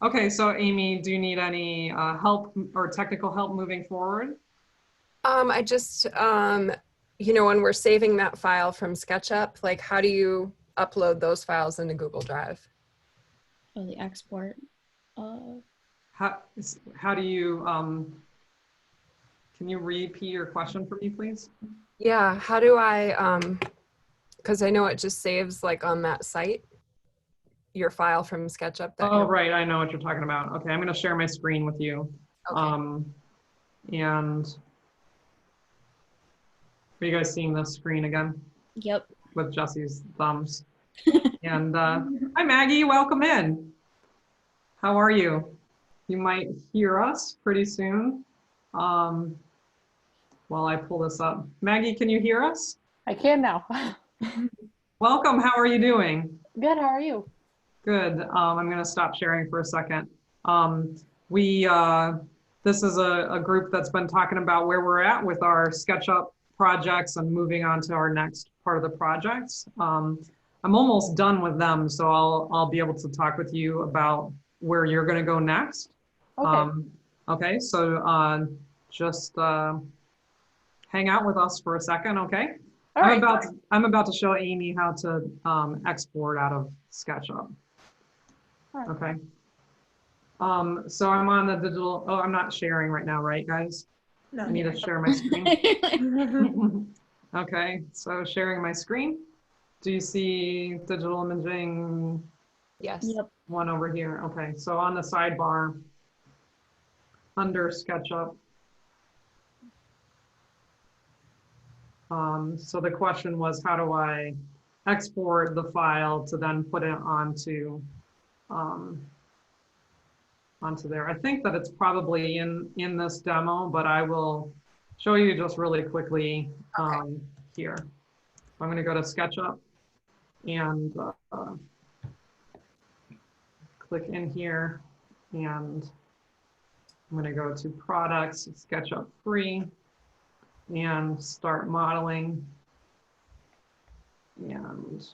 Okay, so Amy, do you need any help or technical help moving forward? I just, you know, when we're saving that file from SketchUp, like how do you upload those files into Google Drive? Oh, the export. How do you, can you repeat your question for me, please? Yeah, how do I, because I know it just saves like on that site, your file from SketchUp. Oh, right, I know what you're talking about. Okay, I'm gonna share my screen with you. Okay. And are you guys seeing this screen again? Yep. With Jesse's thumbs. And hi Maggie, welcome in. How are you? You might hear us pretty soon. While I pull this up. Maggie, can you hear us? I can now. Welcome, how are you doing? Good, how are you? Good. I'm going to stop sharing for a second. This is a group that's been talking about where we're at with our SketchUp projects and moving on to our next part of the projects. I'm almost done with them, so I'll be able to talk with you about where you're going to go next. Okay. Okay, so just hang out with us for a second, okay? All right. I'm about to show Amy how to export out of SketchUp. All right. Okay. So I'm on the digital, oh, I'm not sharing right now, right, guys? No. I need to share my screen. Okay, so sharing my screen. Do you see digital imaging Yes. Yep. one over here? Okay, so on the sidebar, under SketchUp. So the question was, how do I export the file to then put it onto there? I think that it's probably in this demo, but I will show you just really quickly here. I'm going to go to SketchUp and click in here, and I'm going to go to products, SketchUp free, and start modeling. And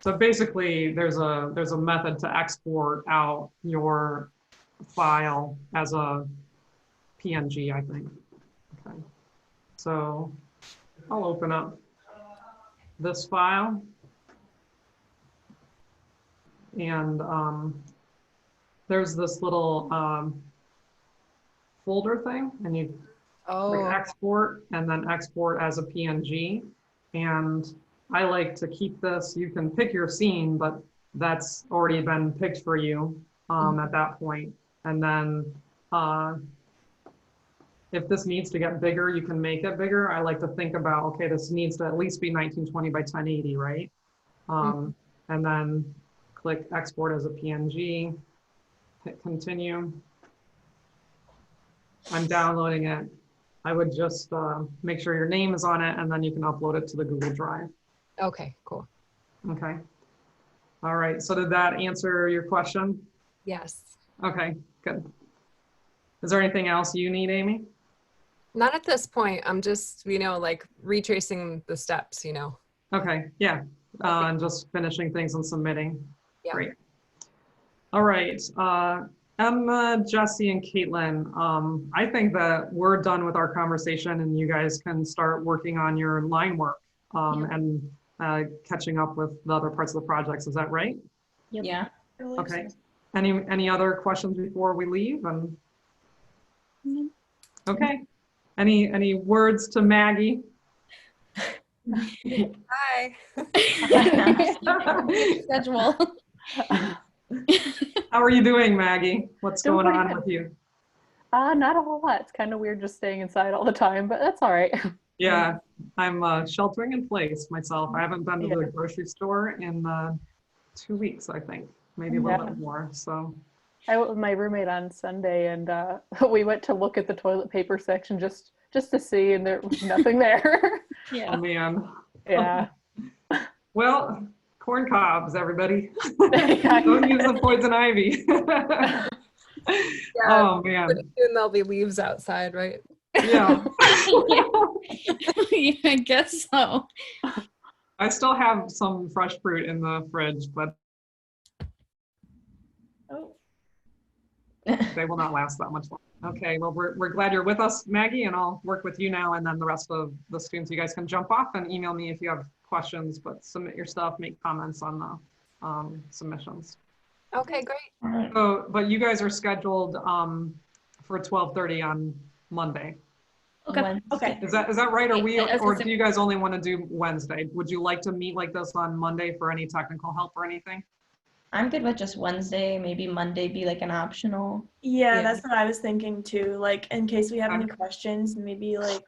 so basically there's a method to export out your file as a PNG, I think. Okay. So I'll open up this file, and there's this little folder thing, and you click export and then export as a PNG. And I like to keep this, you can pick your scene, but that's already been picked for you at that point. And then if this needs to get bigger, you can make it bigger. I like to think about, okay, this needs to at least be 1920 by 1080, right? And then click export as a PNG, hit continue. I'm downloading it. I would just make sure your name is on it, and then you can upload it to the Google Drive. Okay, cool. Okay. All right, so did that answer your question? Yes. Okay, good. Is there anything else you need, Amy? Not at this point. I'm just, like retracing the steps, Okay, yeah, just finishing things and submitting. Yeah. Great. All right, Emma, Jesse, and Caitlin, I think that we're done with our conversation, and you guys can start working on your line work and catching up with the other parts of the projects. Is that right? Yep. Yeah. Okay. Any other questions before we leave? And okay. Any words to Maggie? Hi. Schedule. How are you doing, Maggie? What's Doing going pretty on good. with you? Not a whole lot. It's kind of weird just staying inside all the time, but that's all right. Yeah, I'm sheltering in place myself. I haven't been to the Yeah. grocery store in 2 weeks, I think, maybe a little bit more. So I went with my roommate on Sunday, and we went to look at the toilet paper section just to see, and there was nothing there. oh Yeah. man. Yeah. Well, corn cobs, everybody. Yeah. Don't use the poison ivy. Oh man. Pretty soon there'll be leaves outside, right? Yeah. Yeah, I guess so. I still have some fresh fruit in the fridge, but Oh. they will not last that much longer. Okay, well, we're glad you're with us, Maggie, and I'll work with you now, and then the rest of the students, you guys can jump off and email me if you have questions, but submit your stuff, make comments on the submissions. Okay, great. So, but you guys are scheduled for 12:30 on Monday. Okay. Okay. Is that right? Or Yes, do you guys only want to do Wednesday? Would you like to meet like this on Monday for any technical help or anything? I'm good with just Wednesday. Maybe Monday be like an optional. Yeah, Yeah. that's what I was thinking too. Like, in case we have any Okay. questions, maybe like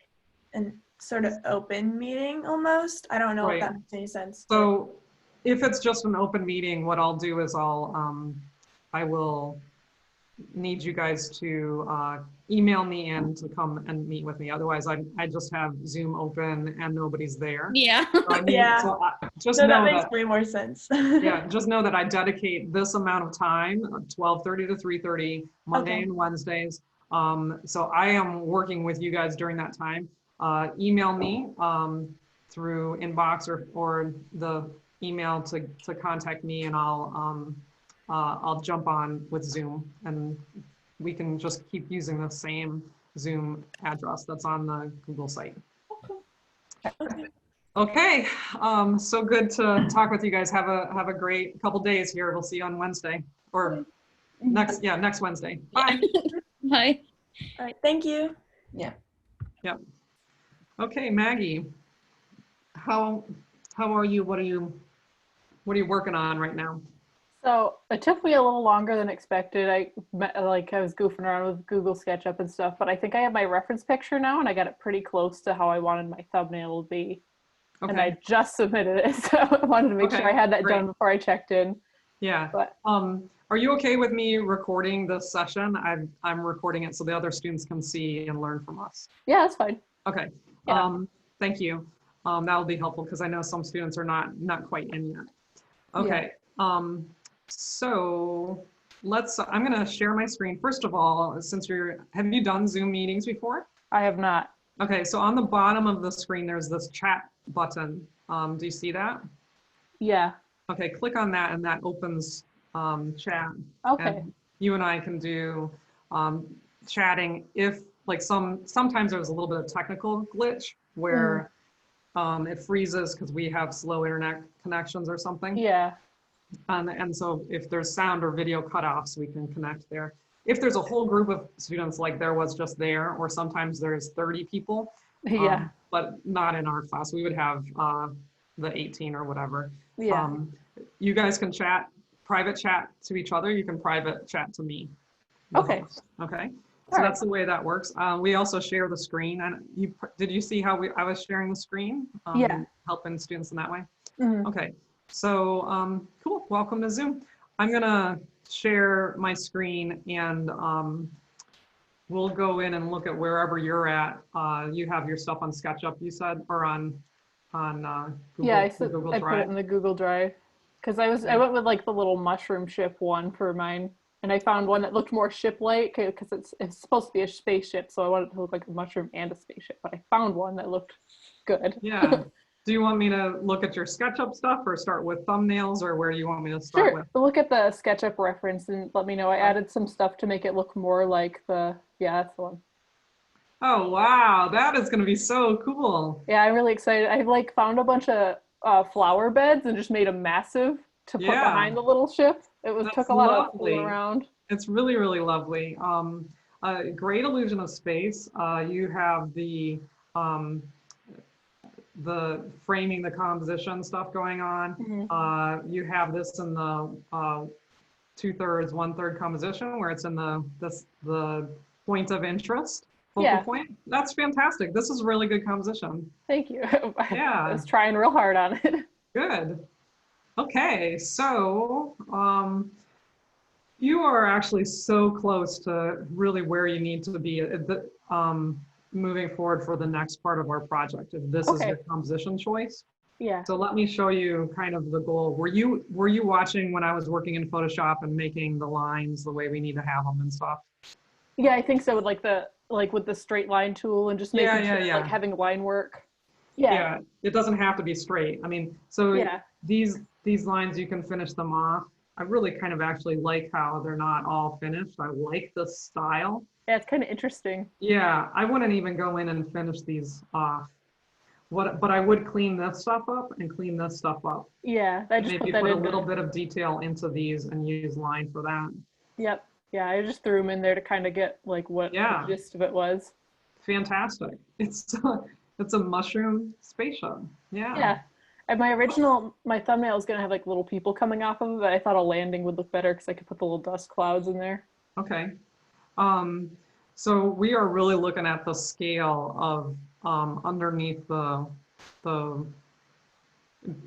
an sort of open meeting almost. I don't know if Right. that makes any sense. So if it's just an open meeting, what I'll do is I will need you guys to email me in to come and meet with me. Otherwise, I just have Zoom open and nobody's there. Yeah. So I need, Yeah. so just So know that makes that, way more sense. yeah, just know that I dedicate this amount of time, 12:30 to 3:30, Monday Okay. and Wednesdays. So I am working with you guys during that time. Email me through inbox or the email to contact me, and I'll jump on with Zoom, and we can just keep using the same Zoom address that's on the Google site. Okay. Okay, so good to talk with you guys. Have a great couple days here. We'll see you on Wednesday or next Wednesday. Bye. Bye. All right. Thank you. Yeah. Yep. Okay, Maggie, how are you? What are you working on right now? So it took me a little longer than expected. I was goofing around with Google SketchUp and stuff, but I think I have my reference picture now, and I got it pretty close to how I wanted my thumbnail to be. And Okay. I just submitted it, so I wanted to make sure I had that great. done before I checked in. Yeah. But Are you okay with me recording this session? I'm recording it so the other students can see and learn from us. yeah, that's fine. Okay. Yeah. Thank you. That'll be helpful because I know some students are not quite in yet. Okay. So I'm going to share my screen. First of all, have you done Zoom meetings before? I have not. Okay. So on the bottom of the screen, there's this chat button. Do you see that? Yeah. Okay. Click on that and that opens chat. Okay. And you and I can do chatting if sometimes there's a little bit of technical glitch where it freezes because we have slow internet connections or something. Yeah. And so if there's sound or video cutoffs, we can connect there. If there's a whole group of students like there was just there, or sometimes there's 30 people, Yeah. but not in our class, we would have the 18 or whatever. Yeah. You guys can private chat to each other. You can private chat to me. Okay. Okay. All So right. that's the way that works. We also share the screen. And did you see how I was sharing the screen? Yeah. Helping students in that way? Mhm. Okay. So cool. Welcome to Zoom. I'm going to share my screen and we'll go in and look at wherever you're at. You have your stuff on SketchUp, you said, or on Google, Yeah, Google I put it Drive. in the Google Drive because I went with like the little mushroom ship one for mine, and I found one that looked more ship-like because it's supposed to be a spaceship, so I wanted it to look like a mushroom and a spaceship. But I found one that looked good. Yeah. Do you want me to look at your SketchUp stuff or start with thumbnails, or where do you want me to start Sure. with? Look at the SketchUp reference and let me know. I added some stuff to make it look more like that's the one. Oh, wow. That is going to be so cool. Yeah, I'm really excited. I like found a bunch of flower beds and just made them massive to put behind the little ship. Took That's a lot of lovely. fooling around. It's really, really lovely. Great illusion of space. You have the framing, the composition stuff going on. Mhm. You have this in the 2/3, 1/3 composition where it's in the point of interest, focal point. That's fantastic. This is really good composition. Thank you. Yeah. I was trying real hard on it. Good. Okay, so you are actually so close to really where you need to be moving forward for the next part of our project, if this is your composition choice. Yeah. So let me show you kind of the goal. Were you watching when I was working in Photoshop and making the lines the way we need to have them and stuff? Yeah, I think so. With the straight line tool and just making sure like having line work. Yeah, it doesn't have to be straight. I mean, so these lines, you can finish them off. I really kind of actually like how they're not all finished. I like the style. Yeah, it's kind of interesting. Yeah, I wouldn't even go in and finish these off. But I would clean this stuff up and clean this stuff up. Yeah, I just maybe put a little bit of detail into these and use line for that. Yep. Yeah, I just threw them in there to kind of get like what the gist of it was. Fantastic. It's a mushroom spaceship. Yeah. Yeah. And my thumbnail is gonna have like little people coming off of it, but I thought a landing would look better because I could put the little dust clouds in there. Okay. So we are really looking at the scale of underneath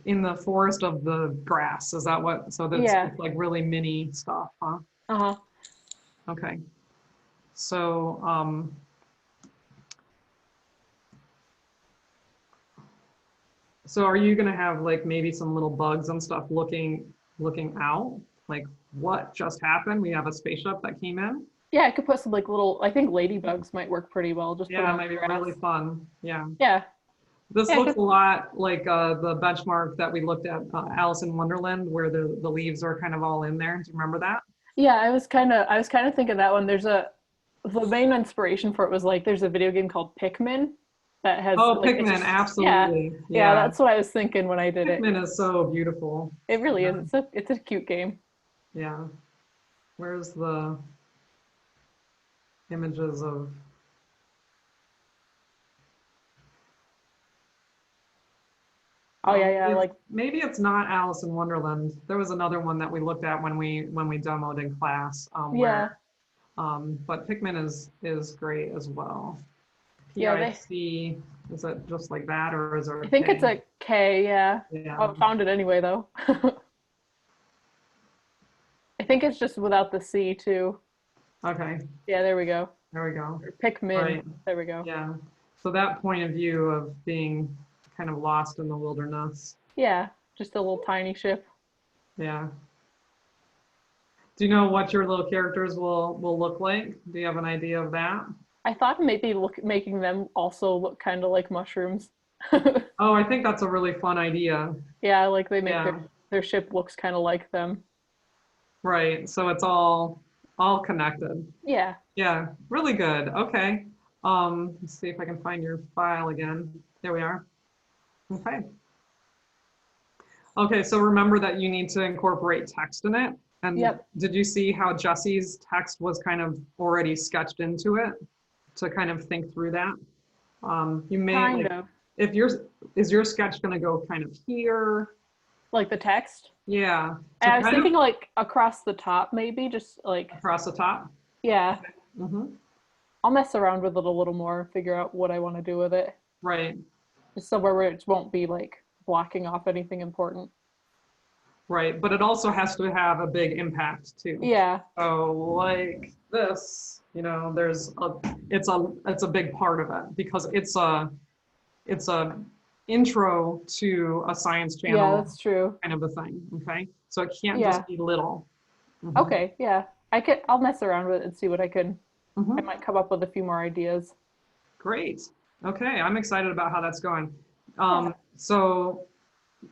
in the forest of the grass. Is that what? So that's it's like really mini stuff, huh? Uh-huh. Okay. So so are you gonna have like maybe some little bugs and stuff looking out? Like what just happened? We have a spaceship that came in. Yeah, I could put some like little, I think ladybugs might work pretty well. Just it might be really fun. Yeah. Yeah. This looks a lot like the benchmark that we looked at, Alice in Wonderland, where the leaves are kind of all in there. Do you remember that? Yeah, I was kind of thinking that one. The main inspiration for it was like there's a video game called Pikmin, that has Oh, like Pikmin, yeah, absolutely. yeah, that's what I was thinking when I did it. Pikmin is so beautiful. It really Yeah. is. It's a cute game. Yeah. Where's the images of? Oh yeah, yeah, like Maybe it's not Alice in Wonderland. There was another one that we looked at when we demoed in class. yeah, But Pikmin is great as well. yeah. They, PIC, is it just like that, or is there I a think K? it's a K. Yeah. Yeah. Oh, I found it anyway though. I think it's just without the C too. Okay. Yeah, there we go. There we go. Or Pikmin. Right. There we go. Yeah. So that point of view of being kind of lost in the wilderness. Yeah, just a little tiny ship. Yeah. Do you know what your little characters will look like? Do you have an idea of that? I thought maybe making them also look kind of like mushrooms. Oh, I think that's a really fun idea. Yeah, like they make Yeah. their ship looks kind of like them. Right. So it's all connected. Yeah. Yeah. Really good. Okay. Let's see if I can find your file again. There we are. Okay. Okay, so remember that you need to incorporate text in it. And Yep. did you see how Jesse's text was kind of already sketched into it to kind of think through that? You may Kind like, of. if is your sketch going to go kind of here? Like the text. Yeah. I was kind thinking of like across the top maybe, just like across the top. yeah. Hmm. I'll mess around with it a little more, figure out what I want to do with it. Right. Just somewhere where it won't be like blocking off anything important. Right. But it also has to have a big impact too. Yeah. So like this, it's a big part of it because it's a intro to a science Yeah, channel that's true. kind of a thing. Okay. So it can't Yeah. just be little. Mhm. Okay, yeah. I'll mess around with it and see what I can. Mhm. I might come up with a few more ideas. Great. Okay. I'm excited about how that's going. Yeah. So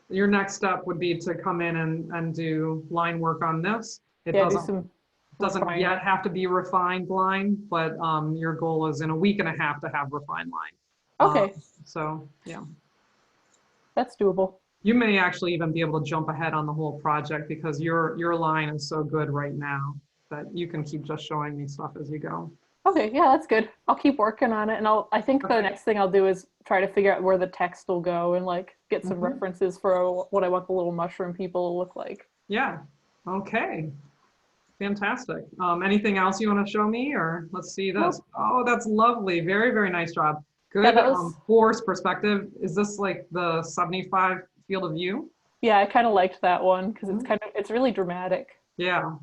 your next step would be to come in and do line work on this. It Yeah, do some doesn't refining. yet have to be refined line, but your goal is in a week and a half to have refined line. Okay, So yeah, that's doable. you may actually even be able to jump ahead on the whole project because your line is so good right now that you can keep just showing me stuff as you go. Okay, yeah, that's good. I'll keep working on it, and I think the Okay. next thing I'll do is try to figure out where the text will go and like get some Mhm. references for what I want the little mushroom people to look like. Yeah. Okay. Fantastic. Anything else you want to show me, or let's see this? Nope. Oh, that's lovely. Very, very nice job. Good Yeah, that was- force perspective. Is this like the 75 field of view? Yeah, I kind of liked that one because it's Mhm. it's really dramatic. Yeah.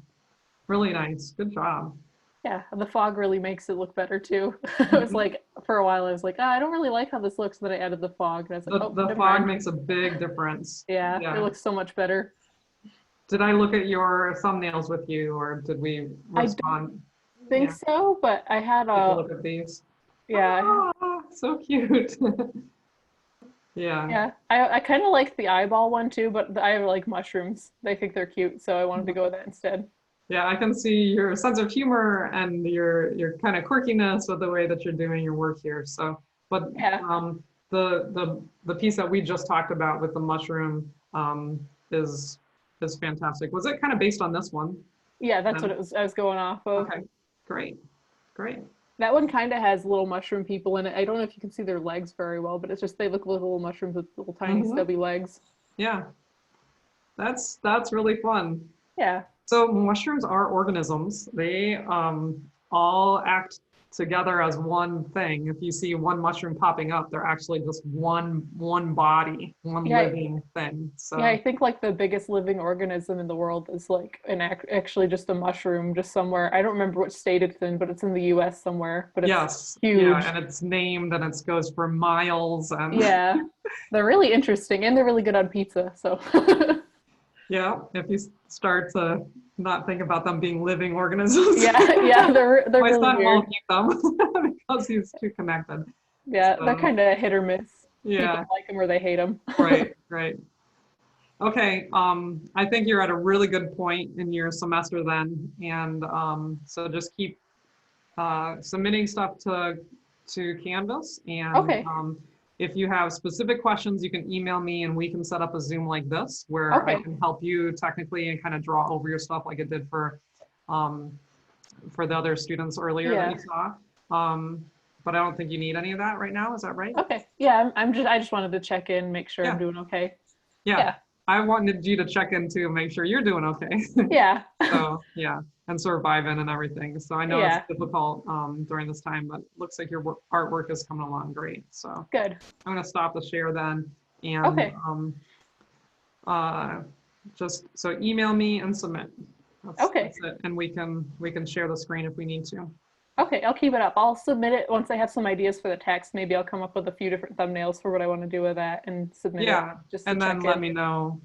Really nice. Good job. Yeah, and the fog really makes it look better too. I was like, for a while, I was like, I don't really like how this looks. And then I added the fog, and I was like, oh, The never fog mind. makes a big difference. Yeah, Yeah. it looks so much better. Did I look at your thumbnails with you, or did we I don't respond? Think Yeah. so, but I had Take a a look at these. yeah. Ah, so cute. Yeah. Yeah, I kind of liked the eyeball one too, but I like mushrooms. They think they're cute, so I wanted to go with that instead. Yeah, I can see your sense of humor and your kind of quirkiness with the way that you're doing your work here. So, but Yeah. the piece that we just talked about with the mushroom is fantastic. Was it kind of based on this one? Yeah, that's what it was. I was going off of. Okay, great, great. That one kind of has little mushroom people in it. I don't know if you can see their legs very well, but it's just they look like little mushrooms with little tiny Mhm. stubby legs. Yeah, that's really fun. Yeah. So mushrooms are organisms. They all act together as one thing. If you see one mushroom popping up, they're actually just one body, one Yeah. living thing. So Yeah, I think like the biggest living organism in the world is like actually just a mushroom just somewhere. I don't remember which state it's in, but it's in the US somewhere. But it's yes, huge. yeah, and it's named and it goes for miles and Yeah. They're really interesting and they're really good on pizza. So yeah, if you start to not think about them being living organisms. yeah, they're My really son weird. won't eat them because he's too connected. Yeah, they're So, kind of hit or miss. yeah. People like them or they hate them. Right, right. Okay, I think you're at a really good point in your semester then, and so just keep submitting stuff to Canvas. And Okay. if you have specific questions, you can email me and we can set up a Zoom like this where I Okay. can help you technically and kind of draw over your stuff like it did for the other students earlier that Yeah. you saw. But I don't think you need any of that right now. Is that right? Okay. Yeah, I just wanted to check in, make sure Yeah. I'm doing okay. Yeah. Yeah. I wanted you to check in too and make sure you're doing okay. Yeah. So yeah, and surviving and everything. So I know Yeah. it's difficult during this time, but looks like your artwork is coming along great. So Good. I'm gonna stop the share then, and Okay. just so email me and submit. Okay. That's it. And we can share the screen if we need to. Okay, I'll keep it up. I'll submit it once I have some ideas for the text. Maybe I'll come up with a few different thumbnails for what I want to do with that and submit Yeah, it. Just to and then check let in. me know.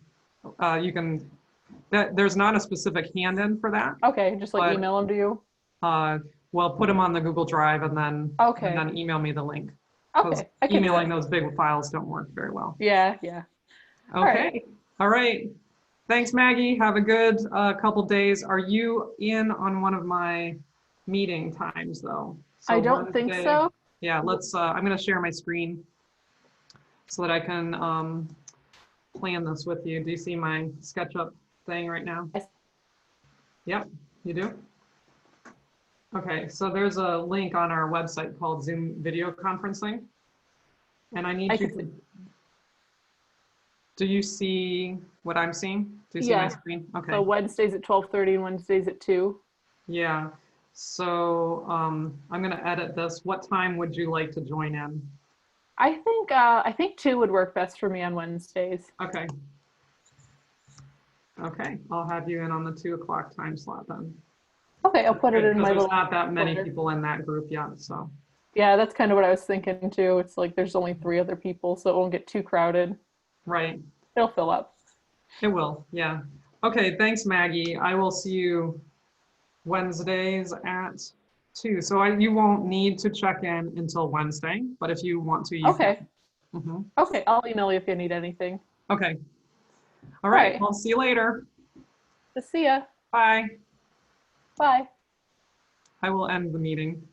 You can. There's not a specific hand-in for that. Okay, just like but- email them to you. Well, put them on the Google Drive and then Okay. email me the link. 'Cause Okay, I can do emailing that. those big files don't work very well. Yeah, yeah. Okay. All right. Thanks, Maggie. Have a good couple days. Are you in on one of my meeting times though? So I don't think Wednesday- so. Yeah, let's, I'm gonna share my screen so that I can plan this with you. Do you see my SketchUp thing right now? Yes. Yep, you do? Okay, so there's a link on our website called Zoom video conferencing. And I need I you can to, do you see what I'm seeing? Do you see my Yeah. screen? Okay. So Wednesdays at 12:30 and Wednesdays at 2. Yeah, so I'm gonna edit this. What time would you like to join in? I think 2 would work best for me on Wednesdays. Okay. Okay, I'll have you in on the 2 o'clock time slot then. Okay, I'll put it in Because my there's little not that many folder. people in that group yet, so. Yeah, that's kind of what I was thinking too. It's like there's only 3 other people, so it won't get too crowded. Right, It'll fill up. it will, yeah. Okay, thanks, Maggie. I will see you Wednesdays at 2. So you won't need to check in until Wednesday, but if you want to, you Okay. can. Mhm. Okay, I'll email you if you need anything. Okay. All right, Right. I'll see you later. See ya. Bye. Bye. I will end the meeting.